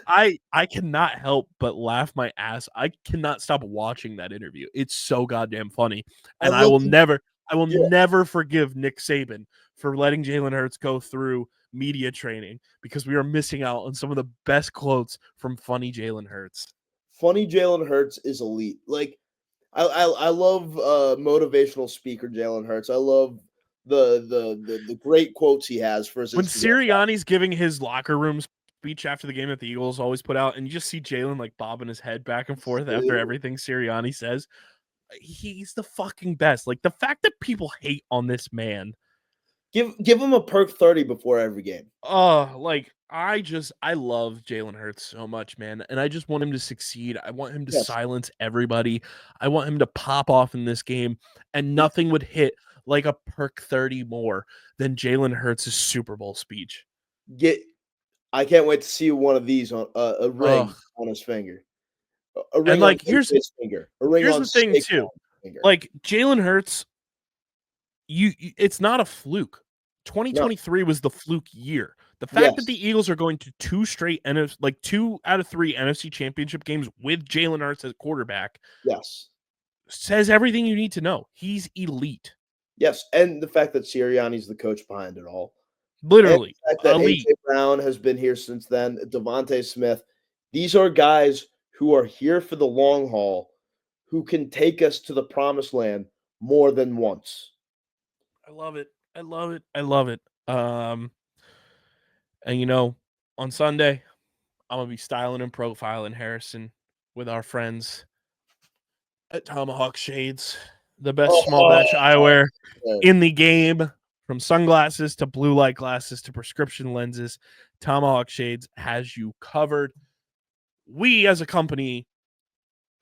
I cannot help but laugh my ass. I cannot stop watching that interview. It's so goddamn funny. And I will never forgive Nick Saban for letting Jalen Hurts go through media training, because we are missing out on some of the best quotes from funny Jalen Hurts. Funny Jalen Hurts is elite. Like, I love motivational speaker Jalen Hurts. I love the great quotes he has for his when Sirianni's giving his locker room speech after the game that the Eagles always put out, and you just see Jalen, like, bobbing his head back and forth after everything Sirianni says. He's the fucking best. Like, the fact that people hate on this man. Give him a perk 30 before every game. Like, I love Jalen Hurts so much, man. And I just want him to succeed. I want him to silence everybody. I want him to pop off in this game, and nothing would hit like a perk 30 more than Jalen Hurts' Super Bowl speech. I can't wait to see one of these on a ring on his finger. A ring, and, like, on his finger. A ring here's on the thing too. Like, Jalen Hurts, it's not a fluke. 2023 was the fluke year. The fact that the Eagles are going to 2 out of 3 NFC Championship games with Jalen Hurts as quarterback, says everything you need to know. He's elite. Yes, and the fact that Sirianni's the coach behind it all. Literally, and the fact that AJ Brown has been here since then, Devontae Smith. These are guys who are here for the long haul, who can take us to the promised land more than once. I love it. I love it. I love it. And, you know, on Sunday, I'm going to be styling and profiling Harrison with our friends at Tomahawk Shades, the best small batch eyewear in the game. From sunglasses to blue light glasses to prescription lenses, Tomahawk Shades has you covered. we as a company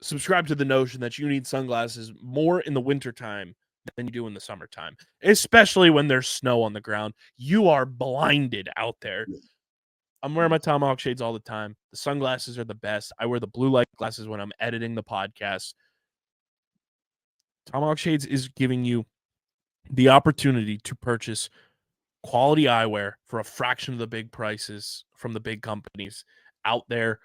subscribe to the notion that you need sunglasses more in the wintertime than you do in the summertime, especially when there's snow on the ground. You are blinded out there. I'm wearing my Tomahawk Shades all the time. The sunglasses are the best. I wear the blue light glasses when I'm editing the podcast. Tomahawk Shades is giving you the opportunity to purchase quality eyewear for a fraction of the big prices from the big companies out there.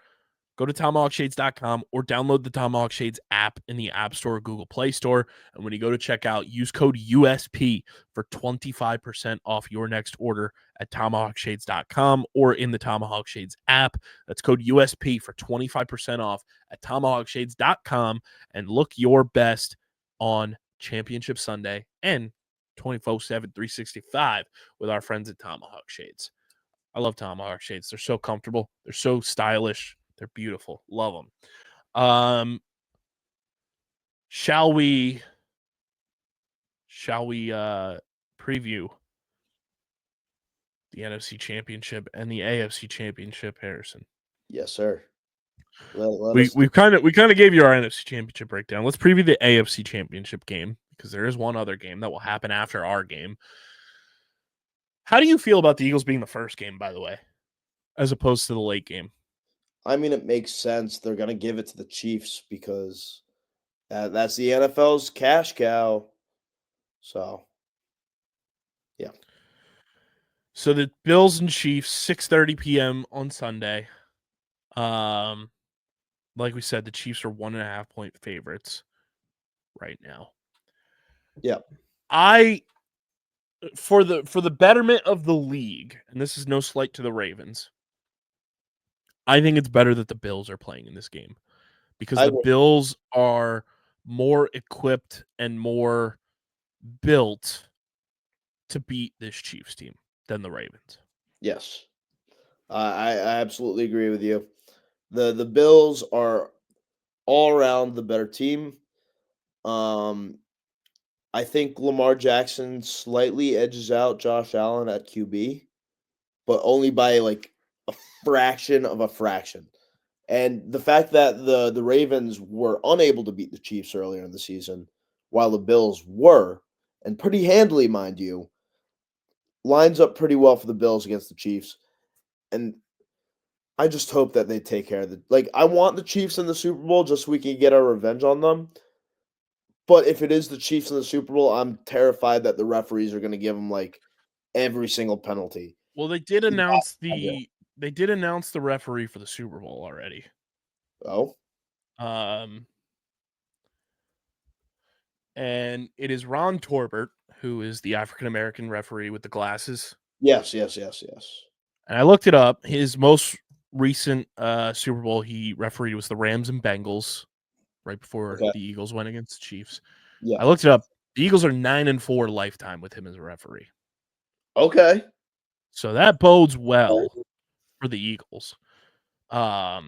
Go to tomahawkshades.com or download the Tomahawk Shades app in the App Store or Google Play Store. And when you go to checkout, use code USP for 25% off your next order at tomahawkshades.com or in the Tomahawk Shades app. That's code USP for 25% off at tomahawkshades.com, and look your best on Championship Sunday and 24/7, 365 with our friends at Tomahawk Shades. I love Tomahawk Shades. They're so comfortable. They're so stylish. They're beautiful. Love them. Shall we preview the NFC Championship and the AFC Championship, Harrison? Yes, sir. We kind of gave you our NFC Championship breakdown. Let's preview the AFC Championship game, because there is one other game that will happen after our game. How do you feel about the Eagles being the first game, by the way, as opposed to the late game? I mean, it makes sense. They're going to give it to the Chiefs because that's the NFL's cash cow. So, yeah. So the Bills and Chiefs, 6:30 p.m. on Sunday. Like we said, the Chiefs are 1.5 point favorites right now. Yeah. For the betterment of the league, and this is no slight to the Ravens, I think it's better that the Bills are playing in this game, because the Bills are more equipped and more built to beat this Chiefs team than the Ravens. Yes. I absolutely agree with you. The Bills are all around the better team. I think Lamar Jackson slightly edges out Josh Allen at QB, but only by like a fraction of a fraction. And the fact that the Ravens were unable to beat the Chiefs earlier in the season, while the Bills were, and pretty handily, mind you, lines up pretty well for the Bills against the Chiefs. And I just hope that they take care of I want the Chiefs in the Super Bowl just so we can get our revenge on them. But if it is the Chiefs in the Super Bowl, I'm terrified that the referees are going to give them every single penalty. Well, they did announce the referee for the Super Bowl already. Oh. And it is Ron Torbert, who is the African-American referee with the glasses. Yes. And I looked it up. His most recent Super Bowl he refereed was the Rams and Bengals, right before the Eagles went against the Chiefs. Yeah. I looked it up. The Eagles are 9-4 lifetime with him as a referee. Okay. So that bodes well for the Eagles. I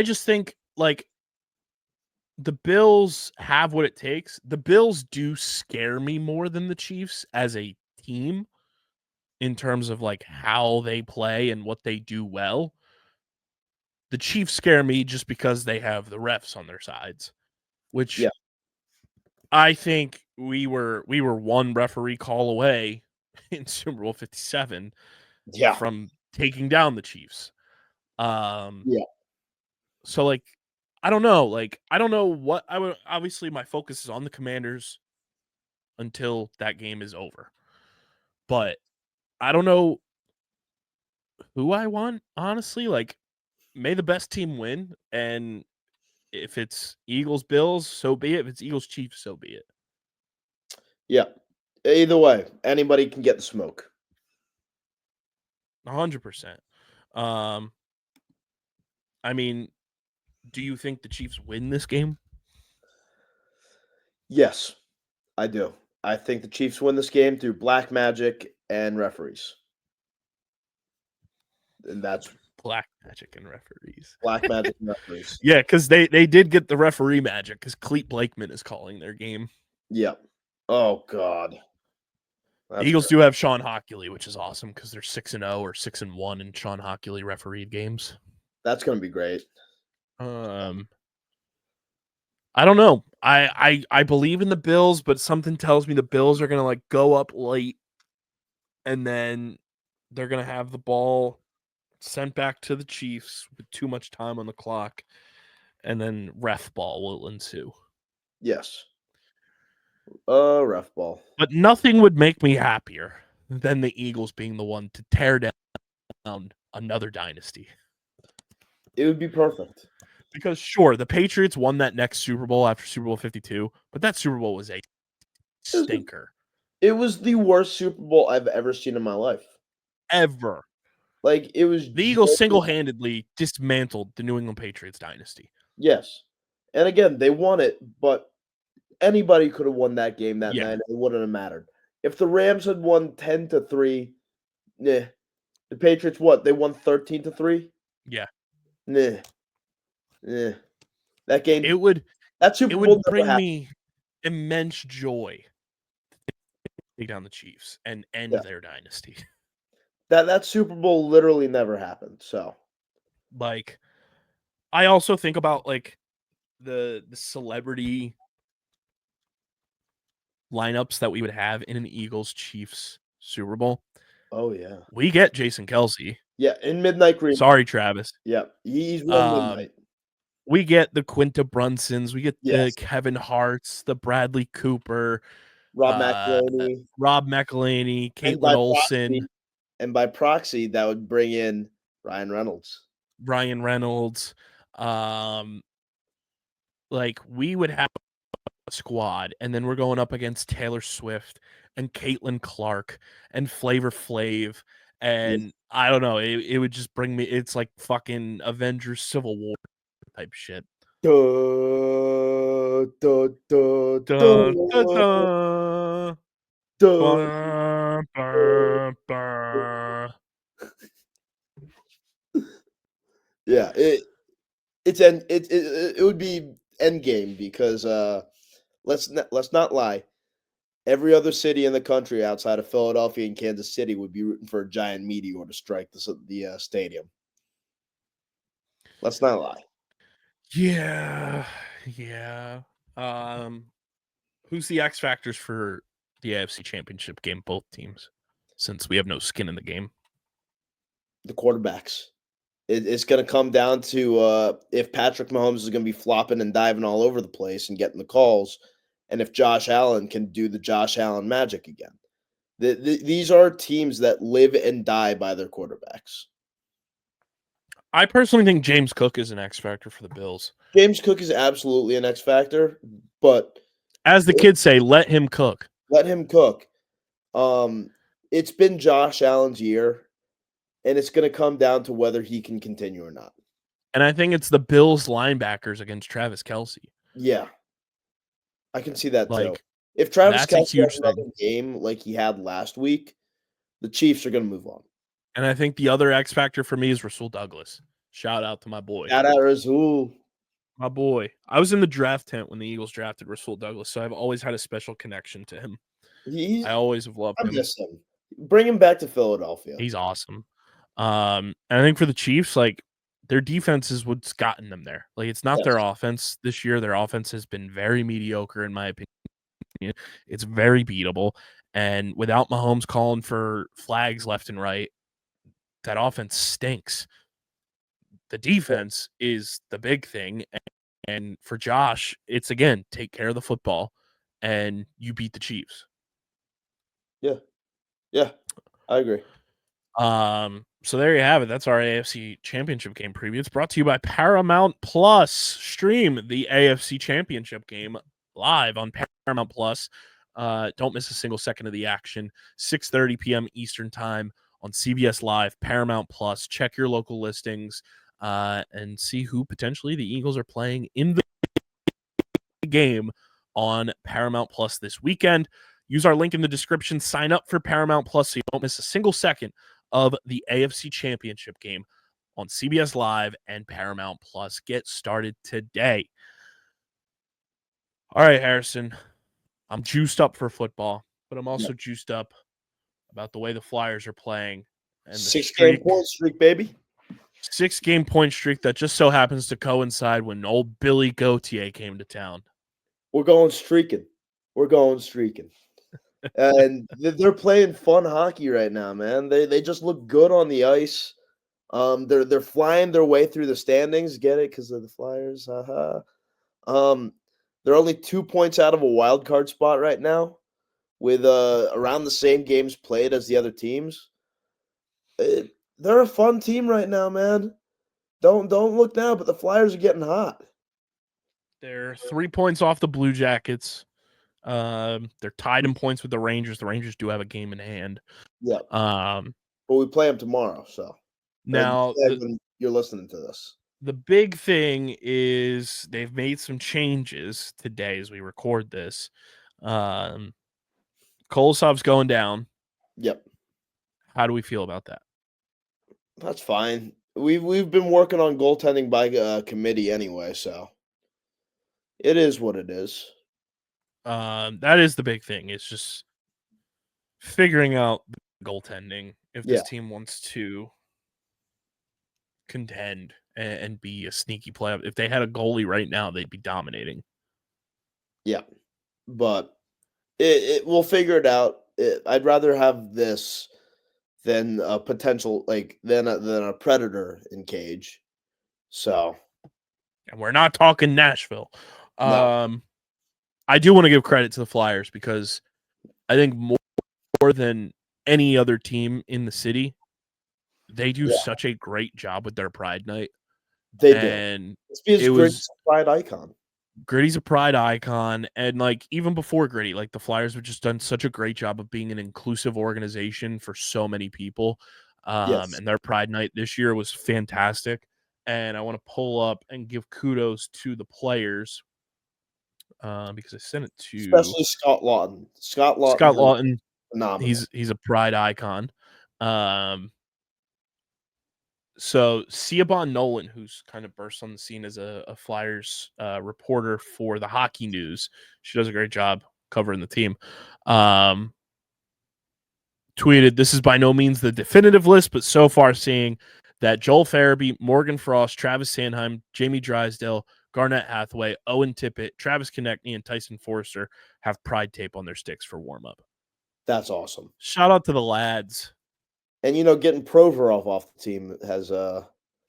just think the Bills have what it takes. The Bills do scare me more than the Chiefs as a team in terms of how they play and what they do well. The Chiefs scare me just because they have the refs on their sides, which I think we were one referee call away in Super Bowl 57 from taking down the Chiefs. So I don't know. I don't know what I would. Obviously, my focus is on the Commanders until that game is over. But I don't know who I want, honestly. May the best team win. And if it's Eagles-Bills, so be it. If it's Eagles-Chiefs, so be it. Yeah. Either way, anybody can get the smoke. 100%. I mean, do you think the Chiefs win this game? Yes, I do. I think the Chiefs win this game through black magic and referees. And that's black magic and referees. Black magic and referees. Yeah, because they did get the referee magic because Clete Blakeman is calling their game. Yep. Oh, God. The Eagles do have Sean Hockley, which is awesome because they're 6-0 or 6-1 in Sean Hockley refereed games. That's going to be great. I don't know. I believe in the Bills, but something tells me the Bills are going to go up late, and then they're going to have the ball sent back to the Chiefs with too much time on the clock, and then ref ball will ensue. Yes. Ref ball. But nothing would make me happier than the Eagles being the one to tear down another dynasty. It would be perfect. Because sure, the Patriots won that next Super Bowl after Super Bowl 52, but that Super Bowl was a stinker. It was the worst Super Bowl I've ever seen in my life. Ever. It was the Eagles single-handedly dismantled the New England Patriots dynasty. Yes. And again, they won it, but anybody could have won that game that night. It wouldn't have mattered. If the Rams had won 10-3, the Patriots, what? They won 13-3? Yeah. That game, that Super Bowl would bring me immense joy to take down the Chiefs and end their dynasty. That Super Bowl literally never happened. So, I also think about the celebrity lineups that we would have in an Eagles Chiefs Super Bowl. Oh yeah, we get Jason Kelce. Yeah, in Midnight Green. Sorry, Travis. Yeah, he's real midnight. We get the Quinta Brunsons. We get the Kevin Harts, the Bradley Cooper, Rob McElhaney, Caitlin Olsen. And by proxy, that would bring in Ryan Reynolds. We would have a squad, and then we're going up against Taylor Swift and Caitlin Clark and Flavor Flav. And I don't know, it would just bring me, it's like fucking Avengers Civil War type shit. Yeah, it would be endgame because let's not lie. Every other city in the country outside of Philadelphia and Kansas City would be rooting for a giant meteor to strike the stadium. Let's not lie. Yeah. Who's the X factors for the AFC Championship game? Both teams, since we have no skin in the game. The quarterbacks. It's going to come down to if Patrick Mahomes is going to be flopping and diving all over the place and getting the calls, and if Josh Allen can do the Josh Allen magic again. These are teams that live and die by their quarterbacks. I personally think James Cook is an X factor for the Bills. James Cook is absolutely an X factor, but as the kids say, let him cook. Let him cook. It's been Josh Allen's year, and it's going to come down to whether he can continue or not. And I think it's the Bills linebackers against Travis Kelce. Yeah. I can see that too. If Travis Kelce has another game like he had last week, the Chiefs are going to move on. And I think the other X factor for me is Rasul Douglas. Shout out to my boy. Shout out Rasul. My boy. I was in the draft tent when the Eagles drafted Rasul Douglas, so I've always had a special connection to him. I always have loved him. I miss him. Bring him back to Philadelphia. He's awesome. And I think for the Chiefs, their defense is what's gotten them there. It's not their offense this year. Their offense has been very mediocre, in my opinion. It's very beatable. And without Mahomes calling for flags left and right, that offense stinks. The defense is the big thing. And for Josh, it's, again, take care of the football, and you beat the Chiefs. Yeah, I agree. So there you have it. That's our AFC Championship Game preview. It's brought to you by Paramount Plus. Stream the AFC Championship Game live on Paramount Plus. Don't miss a single second of the action. 6:30 p.m. Eastern Time on CBS Live, Paramount Plus. Check your local listings and see who potentially the Eagles are playing in the game on Paramount Plus this weekend. Use our link in the description. Sign up for Paramount Plus so you don't miss a single second of the AFC Championship Game on CBS Live and Paramount Plus. Get started today. All right, Harrison. I'm juiced up for football, but I'm also juiced up about the way the Flyers are playing and the 6-game point streak, baby. 6-game point streak that just so happens to coincide when old Billy Gauthier came to town. We're going streaking. And they're playing fun hockey right now, man. They just look good on the ice. They're flying their way through the standings. Get it? Because of the Flyers. Haha. They're only 2 points out of a wild card spot right now, with around the same games played as the other teams. They're a fun team right now, man. Don't look now, but the Flyers are getting hot. They're 3 points off the Blue Jackets. They're tied in points with the Rangers. The Rangers do have a game in hand. Yeah. But we play them tomorrow, so now when you're listening to this. The big thing is they've made some changes today as we record this. Kolosov's going down. Yep. How do we feel about that? That's fine. We've been working on goaltending by committee anyway, so it is what it is. That is the big thing. It's just figuring out goaltending if this team wants to contend and be a sneaky playoff. If they had a goalie right now, they'd be dominating. Yeah, but we'll figure it out. I'd rather have this than a potential than a predator in cage. So, and we're not talking Nashville. No. I do want to give credit to the Flyers because I think more than any other team in the city, they do such a great job with their Pride Night. They do. It's because Gritty's a Pride icon. Gritty's a Pride icon, and even before Gritty, the Flyers have just done such a great job of being an inclusive organization for so many people. And their Pride Night this year was fantastic. And I want to pull up and give kudos to the players because I sent it to especially Scott Lawton. Scott Lawton, phenomenal. He's a Pride icon. So Siobhan Nolan, who's kind of burst on the scene as a Flyers reporter for the Hockey News, she does a great job covering the team. Tweeted, "This is by no means the definitive list, but so far seeing that Joel Farabee, Morgan Frost, Travis Sanheim, Jamie Drysdale, Garnett Hathaway, Owen Tippett, Travis Konechny, and Tyson Forster have Pride tape on their sticks for warm-up." That's awesome. Shout out to the lads. And, getting Provorov off the team has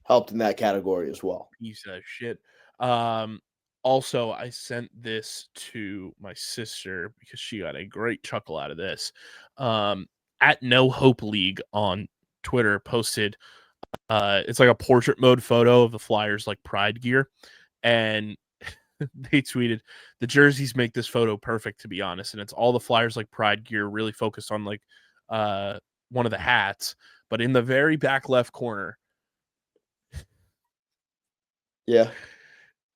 helped in that category as well. Piece of shit. Also, I sent this to my sister because she got a great chuckle out of this. At No Hope League on Twitter posted, it's like a portrait mode photo of the Flyers Pride gear. And they tweeted, "The jerseys make this photo perfect, to be honest." And it's all the Flyers Pride gear, really focused on one of the hats, but in the very back left corner,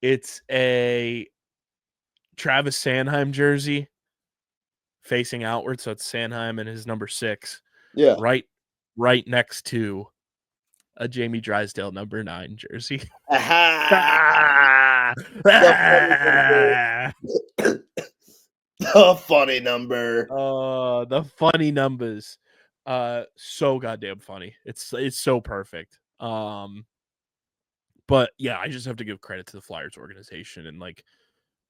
it's a Travis Sanheim jersey facing outward, so it's Sanheim and his number 6. Right next to a Jamie Drysdale number 9 jersey. The funny number. The funny numbers. So goddamn funny. It's so perfect. But yeah, I just have to give credit to the Flyers organization, and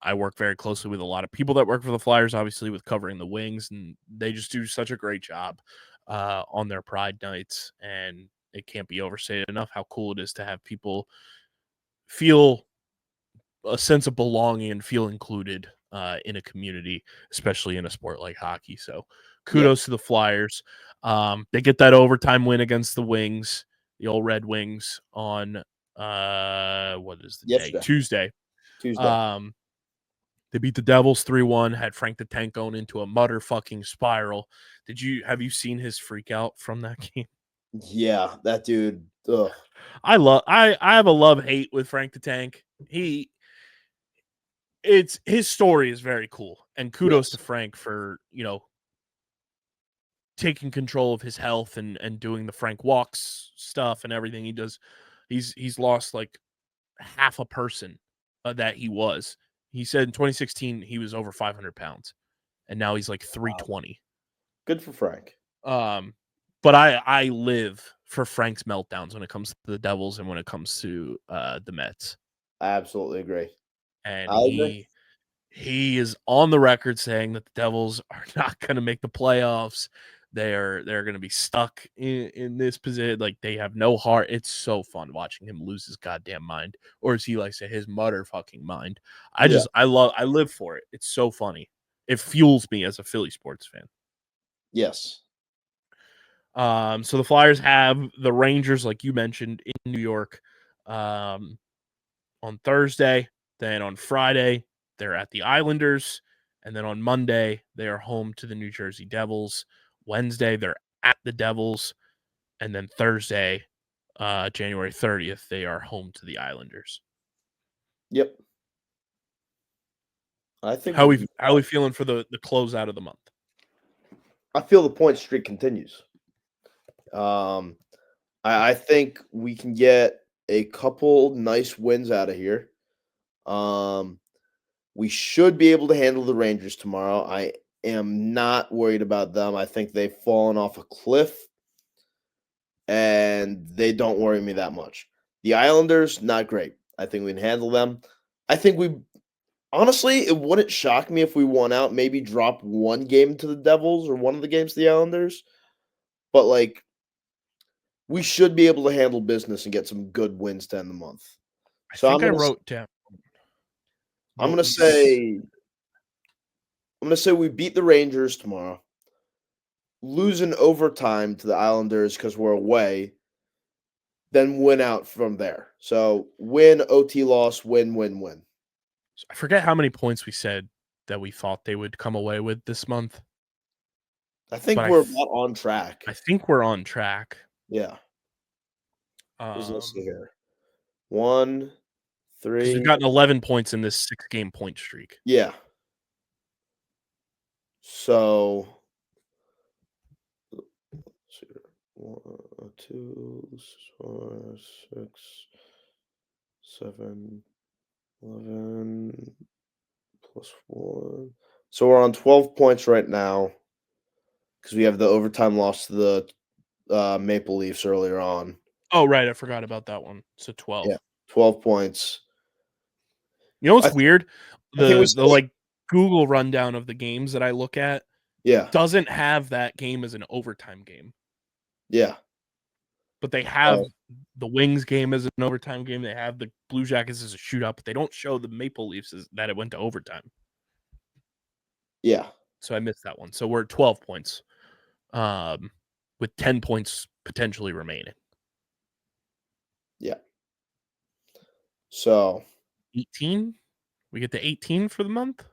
I work very closely with a lot of people that work for the Flyers, obviously with covering the Wings, and they just do such a great job on their Pride nights, and it can't be overstated enough how cool it is to have people feel a sense of belonging and feel included in a community, especially in a sport like hockey. So kudos to the Flyers. They get that overtime win against the Wings, the old Red Wings, on what is the day? Tuesday. They beat the Devils 3-1, had Frank the Tank going into a mutter fucking spiral. Have you seen his freak out from that game? Yeah, that dude. Ugh. I have a love-hate with Frank the Tank. His story is very cool, and kudos to Frank for, taking control of his health and doing the Frank Walks stuff and everything he does. He's lost half a person that he was. He said in 2016 he was over 500 pounds, and now he's 320. Good for Frank. But I live for Frank's meltdowns when it comes to the Devils and when it comes to the Mets. I absolutely agree. And he is on the record saying that the Devils are not going to make the playoffs. They're going to be stuck in this position. Like, they have no heart. It's so fun watching him lose his goddamn mind, or as he likes to say, his motherfucking mind. I live for it. It's so funny. It fuels me as a Philly sports fan. Yes. So the Flyers have the Rangers, like you mentioned, in New York on Thursday. Then on Friday, they're at the Islanders. And then on Monday, they are home to the New Jersey Devils. Wednesday, they're at the Devils. And then Thursday, January 30th, they are home to the Islanders. Yep. I think how are we feeling for the closeout of the month? I feel the point streak continues. I think we can get a couple nice wins out of here. We should be able to handle the Rangers tomorrow. I am not worried about them. I think they've fallen off a cliff, and they don't worry me that much. The Islanders, not great. I think we can handle them. I think honestly, it wouldn't shock me if we won out, maybe drop one game to the Devils or one of the games to the Islanders. But, like, we should be able to handle business and get some good wins to end the month. So I wrote down. I'm gonna say we beat the Rangers tomorrow. Lose in overtime to the Islanders because we're away. Then win out from there. So win, OT loss, win, win, win. I forget how many points we said that we thought they would come away with this month. I think we're about on track. I think we're on track. Yeah. Let's see here. 1, 3. We've gotten 11 points in this 6-game point streak. Yeah. So 1, 2, 4, 6, 7, 11 plus 1. So we're on 12 points right now because we have the overtime loss to the Maple Leafs earlier on. Oh, right. I forgot about that one. So 12. Yeah, 12 points. You know what's weird? The like Google rundown of the games that I look at doesn't have that game as an overtime game. Yeah. But they have the Wings game as an overtime game. They have the Blue Jackets as a shootout, but they don't show the Maple Leafs as that it went to overtime. Yeah. So I missed that one. So we're at 12 points with 10 points potentially remaining. Yeah. So 18? We get to 18 for the month?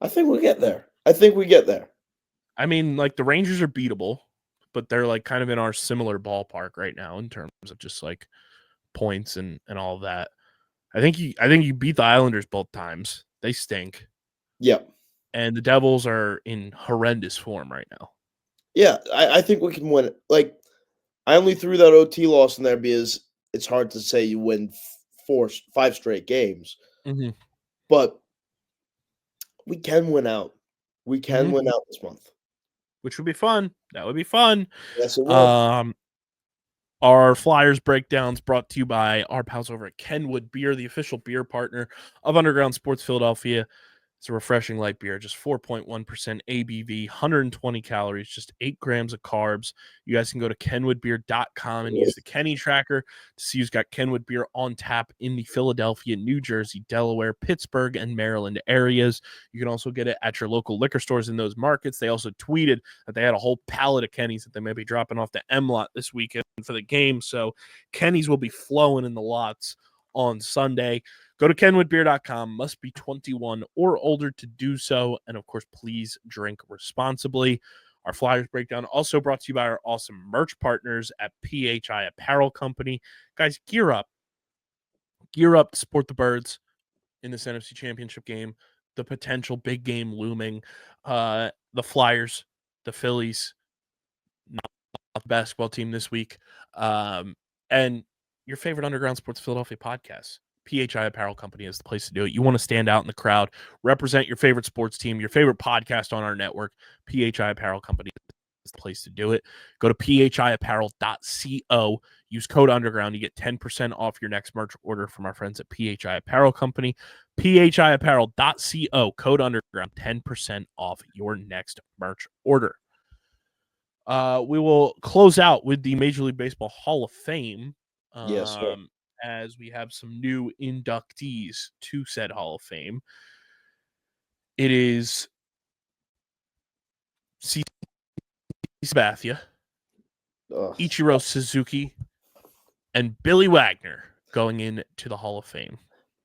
I think we get there. I mean, like, the Rangers are beatable, but they're, like, kind of in our similar ballpark right now in terms of just, like, points and all of that. I think you beat the Islanders both times. They stink. Yep. And the Devils are in horrendous form right now. Yeah, I think we can win it. Like, I only threw that OT loss in there because it's hard to say you win 5 straight games. Mm-hmm. But we can win out. We can win out this month. Which would be fun. That would be fun. Yes, it will. Our Flyers breakdowns brought to you by our pals over at Kenwood Beer, the official beer partner of Underground Sports Philadelphia. It's a refreshing light beer, just 4.1% ABV, 120 calories, just 8 grams of carbs. You guys can go to kenwoodbeer.com and use the Kenny tracker to see who's got Kenwood Beer on tap in the Philadelphia, New Jersey, Delaware, Pittsburgh, and Maryland areas. You can also get it at your local liquor stores in those markets. They also tweeted that they had a whole pallet of Kenny's that they may be dropping off the M-Lot this weekend for the game. So Kenny's will be flowing in the lots on Sunday. Go to kenwoodbeer.com. Must be 21 or older to do so. And, of course, please drink responsibly. Our Flyers breakdown also brought to you by our awesome merch partners at PHI Apparel Company. Guys, gear up. Gear up to support the Birds in this NFC Championship game. The potential big game looming. The Flyers, the Phillies, not the basketball team this week. And your favorite Underground Sports Philadelphia podcast. PHI Apparel Company is the place to do it. You want to stand out in the crowd, represent your favorite sports team, your favorite podcast on our network. PHI Apparel Company the place to do it. Go to phiapparel.co. Use code underground. You get 10% off your next merch order from our friends at PHI Apparel Company. phiapparel.co. Code underground. 10% off your next merch order. We will close out with the Major League Baseball Hall of Fame. Yes, sir. As we have some new inductees to said Hall of Fame. It is CC Sabathia, Ichiro Suzuki, and Billy Wagner going into the Hall of Fame.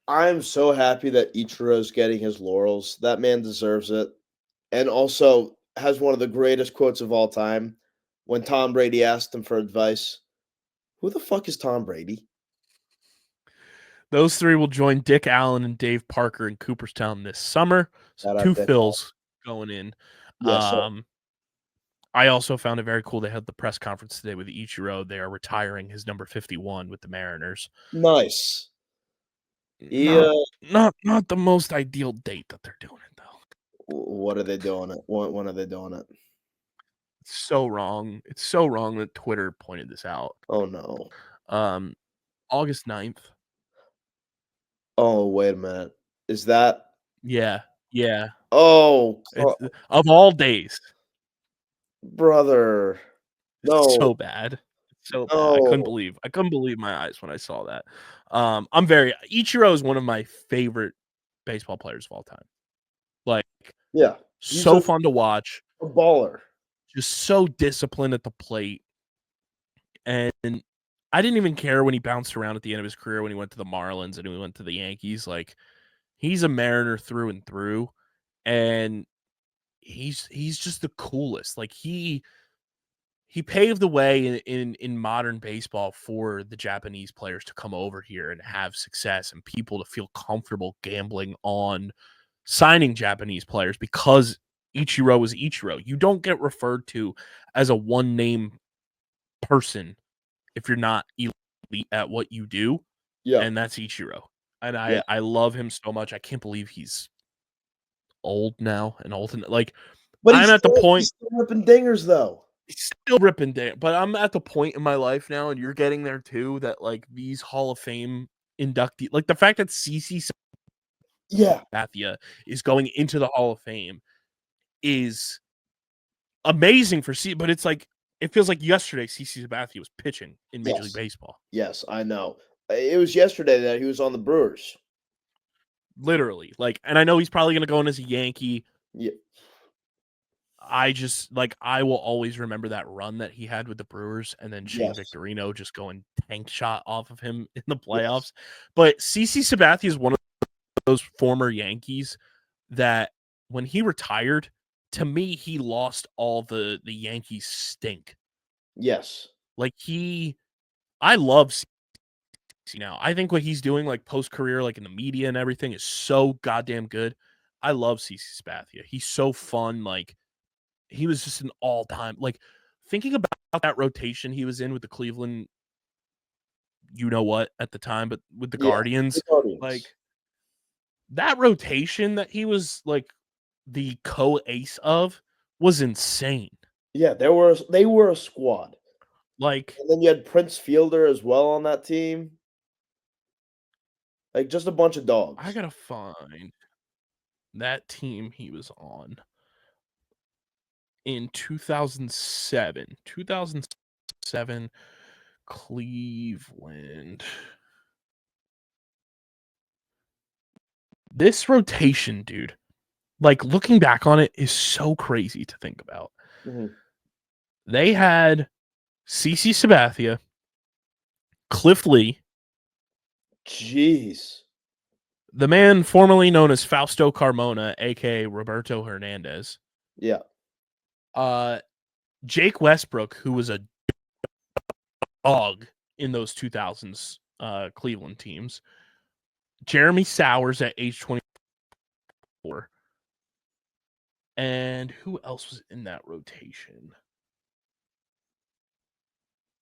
I'm so happy that Ichiro's getting his laurels. That man deserves it. And also has one of the greatest quotes of all time when Tom Brady asked him for advice. Who the fuck is Tom Brady? Those three will join Dick Allen and Dave Parker in Cooperstown this summer. So two Phils going in. Yes, I also found it very cool. They had the press conference today with Ichiro. They are retiring his number 51 with the Mariners. Nice. Not the most ideal date that they're doing it, though. What are they doing it? When are they doing it? It's so wrong. It's so wrong that Twitter pointed this out. Oh, no. August 9th. Oh, wait a minute. Is that? Yeah. Oh. Of all days. Brother. No. It's so bad. So bad. I couldn't believe my eyes when I saw that. Ichiro is one of my favorite baseball players of all time. Like, yeah, so fun to watch. A baller. Just so disciplined at the plate. And I didn't even care when he bounced around at the end of his career when he went to the Marlins and he went to the Yankees. Like, he's a Mariner through and through. And he's just the coolest. Like, he paved the way in modern baseball for the Japanese players to come over here and have success and people to feel comfortable gambling on signing Japanese players because Ichiro is Ichiro. You don't get referred to as a one-name person if you're not elite at what you do. Yeah. And that's Ichiro. And I love him so much. I can't believe he's old now and like, but I'm at the point. He's still ripping dingers, though. He's still ripping down, but I'm at the point in my life now, and you're getting there too, that like these Hall of Fame inductees, like the fact that CC Sabathia is going into the Hall of Fame is amazing for C. But it's like it feels like yesterday CC Sabathia was pitching in Major League Baseball. Yes, I know. It was yesterday that he was on the Brewers. Literally, like, and I know he's probably going to go in as a Yankee. Yeah. I will always remember that run that he had with the Brewers and then Shane Victorino just going tank shot off of him in the playoffs. But CC Sabathia is one of those former Yankees that when he retired, to me, he lost all the Yankees stink. Yes. Like I love CC now. I think what he's doing like post-career, like in the media and everything is so goddamn good. I love CC Sabathia. He's so fun. Like, he was just an all-time, like, thinking about that rotation he was in with the Cleveland, at the time, but with the Guardians, like, that rotation that he was, like, the co-ace of was insane. Yeah, they were a squad. Like, and then you had Prince Fielder as well on that team. Like, just a bunch of dogs. I gotta find that team he was on. In 2007 Cleveland. This rotation, dude, like looking back on it is so crazy to think about. Mm-hmm. They had CC Sabathia, Cliff Lee. Jeez. The man formerly known as Fausto Carmona, aka Roberto Hernandez. Yeah. Jake Westbrook, who was a dog in those 2000s Cleveland teams. Jeremy Sowers at age 24. And who else was in that rotation?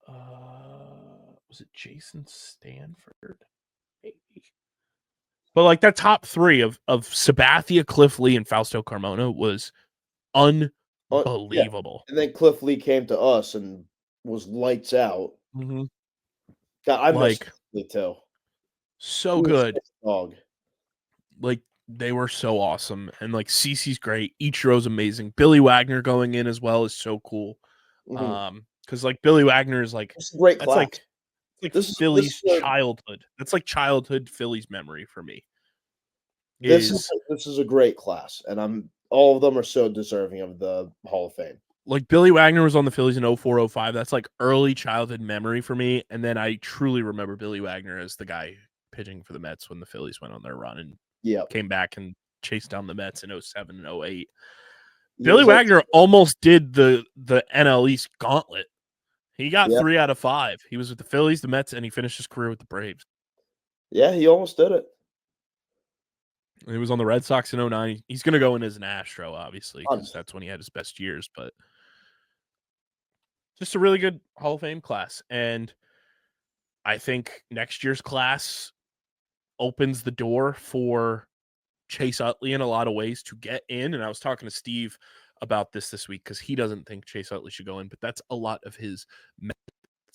Was it Jason Stanford? Maybe. But like that top three of Sabathia, Cliff Lee, and Fausto Carmona was unbelievable. believable. And then Cliff Lee came to us and was lights out. Mm-hmm. God, I miss Cliff Lee too. So good. Dog. Like, they were so awesome. And like CeCe's great. Ichiro's amazing. Billy Wagner going in as well is so cool. Mm-hmm. Because like Billy Wagner is like it's a great class. This Philly's childhood. That's like childhood Philly's memory for me. This is a great class, and all of them are so deserving of the Hall of Fame. Like Billy Wagner was on the Phillies in 04-05. That's like early childhood memory for me. And then I truly remember Billy Wagner as the guy pitching for the Mets when the Phillies went on their run and came back and chased down the Mets in 07 and 08. Billy Wagner almost did the NL East gauntlet. He got 3 out of 5. He was with the Phillies, the Mets, and he finished his career with the Braves. Yeah, he almost did it. He was on the Red Sox in 09. He's going to go in as an Astro, obviously, because that's when he had his best years. But just a really good Hall of Fame class. And I think next year's class opens the door for Chase Utley in a lot of ways to get in. And I was talking to Steve about this week because he doesn't think Chase Utley should go in, but that's a lot of his Mets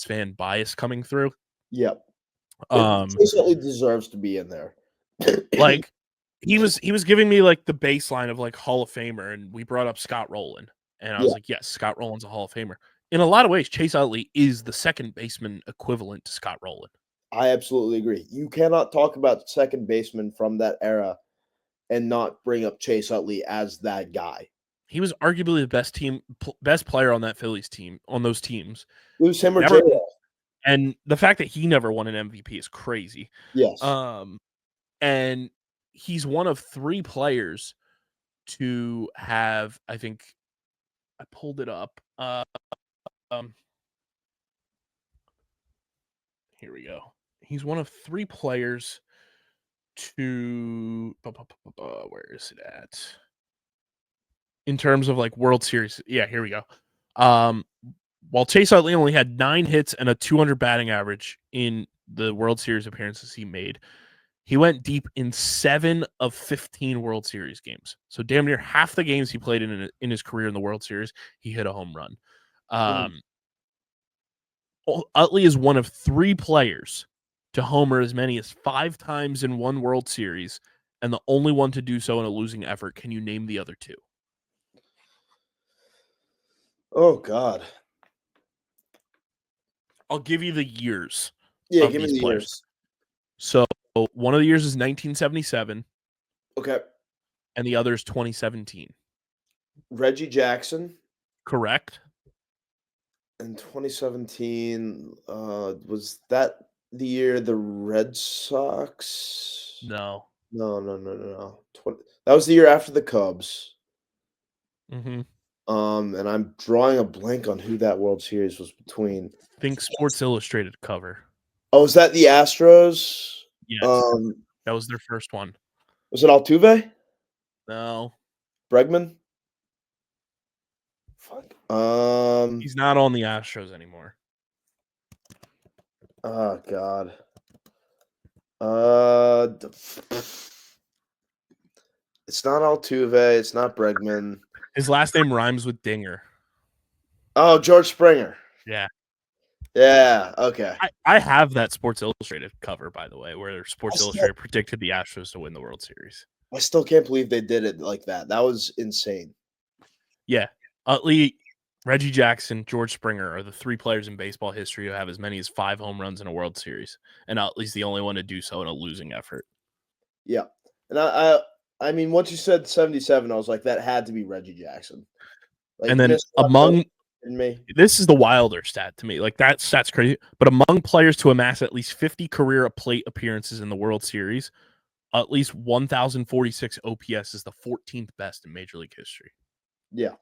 fan bias coming through. Yep. Chase Utley deserves to be in there. Like he was giving me like the baseline of like Hall of Famer, and we brought up Scott Rowland, and I was like, yes, Scott Rowland's a Hall of Famer. In a lot of ways, Chase Utley is the second baseman equivalent to Scott Rowland. I absolutely agree. You cannot talk about second baseman from that era and not bring up Chase Utley as that guy. He was arguably the best player on that Phillies team, on those teams. It was him or J-Lo. And the fact that he never won an MVP is crazy. Yes. And he's one of 3 players to have, I think, I pulled it up. Here we go. He's one of 3 players to where is it at? In terms of like World Series. Yeah, here we go. While Chase Utley only had 9 hits and a 200 batting average in the World Series appearances he made, he went deep in 7 of 15 World Series games. So damn near half the games he played in his career in the World Series, he hit a home run. Utley is one of 3 players to homer as many as 5 times in one World Series, and the only one to do so in a losing effort. Can you name the other 2? Oh, God. I'll give you the years. Yeah, give me the years. So one of the years is 1977. Okay. And the other is 2017. Reggie Jackson. Correct. In 2017, was that the year the Red Sox? No. No. That was the year after the Cubs. Mm-hmm. And I'm drawing a blank on who that World Series was between. Think Sports Illustrated cover. Oh, is that the Astros? Yes. That was their first one. Was it Altuve? No. Bregman? Fuck. He's not on the Astros anymore. Oh God. It's not Altuve. It's not Bregman. His last name rhymes with Dinger. Oh, George Springer. Yeah. Yeah. Okay. I have that Sports Illustrated cover, by the way, where Sports Illustrated predicted the Astros to win the World Series. I still can't believe they did it like that. That was insane. Yeah. Utley, Reggie Jackson, George Springer are the 3 players in baseball history who have as many as 5 home runs in a World Series. And Utley's the only one to do so in a losing effort. Yeah. And I mean, once you said 77, I was like, that had to be Reggie Jackson. Like, and then this is the wilder stat to me. Like, that stat's crazy. But among players to amass at least 50 career plate appearances in the World Series, at least 1,046 OPS is the 14th best in Major League history. Yeah.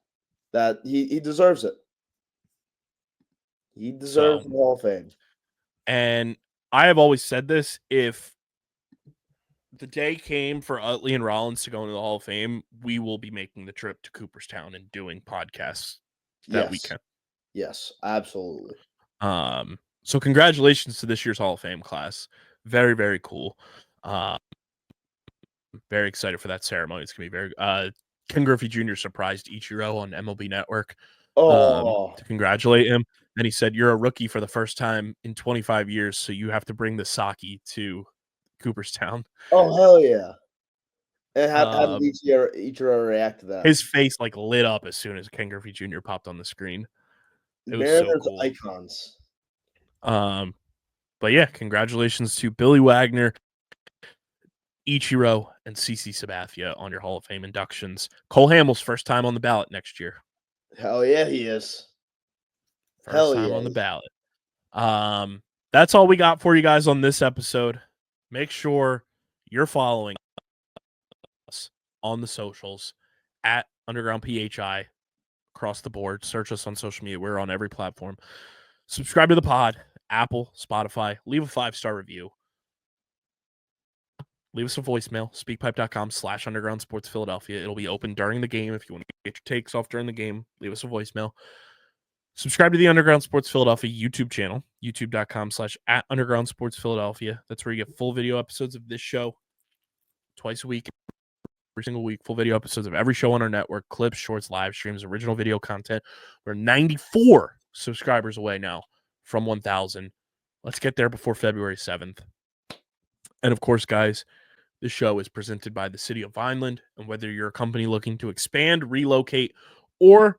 That he deserves it. He deserves the Hall of Fame. And I have always said this, if the day came for Utley and Rollins to go into the Hall of Fame, we will be making the trip to Cooperstown and doing podcasts that weekend. Yes, absolutely. So congratulations to this year's Hall of Fame class. Very, very cool. Very excited for that ceremony. It's gonna be very Ken Griffey Jr. surprised Ichiro on MLB Network Oh, to congratulate him. And he said, "You're a rookie for the first time in 25 years, so you have to bring the sake to Cooperstown." oh, hell yeah. And how did Um, Ichiro react to that? His face like lit up as soon as Ken Griffey Jr. popped on the screen. It was so Mariners cool. icons. But yeah, congratulations to Billy Wagner, Ichiro, and CC Sabathia on your Hall of Fame inductions. Cole Hamels first time on the ballot next year. Hell yeah, he is. First time on the ballot. That's all we got for you guys on this episode. Make sure you're following us on the socials at Underground PHI across the board. Search us on social media. We're on every platform. Subscribe to the pod, Apple, Spotify. Leave a 5-star review. Leave us a voicemail, speakpipe.com/Underground Sports Philadelphia. It'll be open during the game. If you want to get your takes off during the game, leave us a voicemail. Subscribe to the Underground Sports Philadelphia YouTube channel, youtube.com/@Underground Sports Philadelphia. That's where you get full video episodes of this show twice a week, every single week, full video episodes of every show on our network, clips, shorts, live streams, original video content. We're 94 subscribers away now from 1,000. Let's get there before February 7th. And of course, guys, this show is presented by the City of Vineland. And whether you're a company looking to expand, relocate, or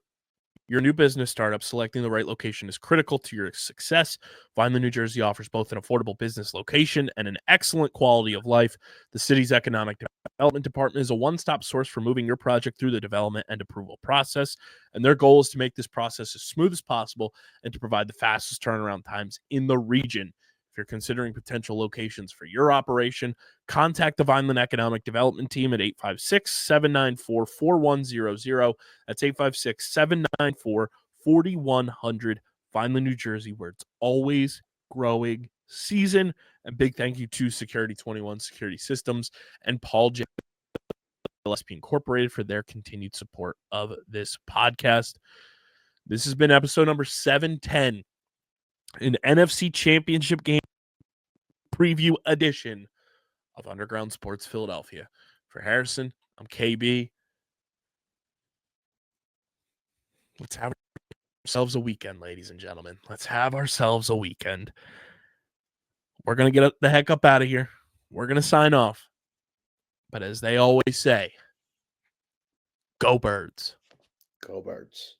your new business startup, selecting the right location is critical to your success. Vineland, New Jersey offers both an affordable business location and an excellent quality of life. The city's economic development department is a one-stop source for moving your project through the development and approval process. And their goal is to make this process as smooth as possible and to provide the fastest turnaround times in the region. If you're considering potential locations for your operation, contact the Vineland Economic Development Team at 856-794-4100. That's 856-794-4100. Vineland, New Jersey, where it's always growing season. And big thank you to Security 21 Security Systems and Paul J. LSP Incorporated for their continued support of this podcast. This has been episode number 710. An NFC Championship Game preview edition of Underground Sports Philadelphia. For Harrison, I'm KB. Let's have ourselves a weekend, ladies and gentlemen. Let's have ourselves a weekend. We're going to get the heck up out of here. We're going to sign off. But as they always say, go Birds. Go Birds.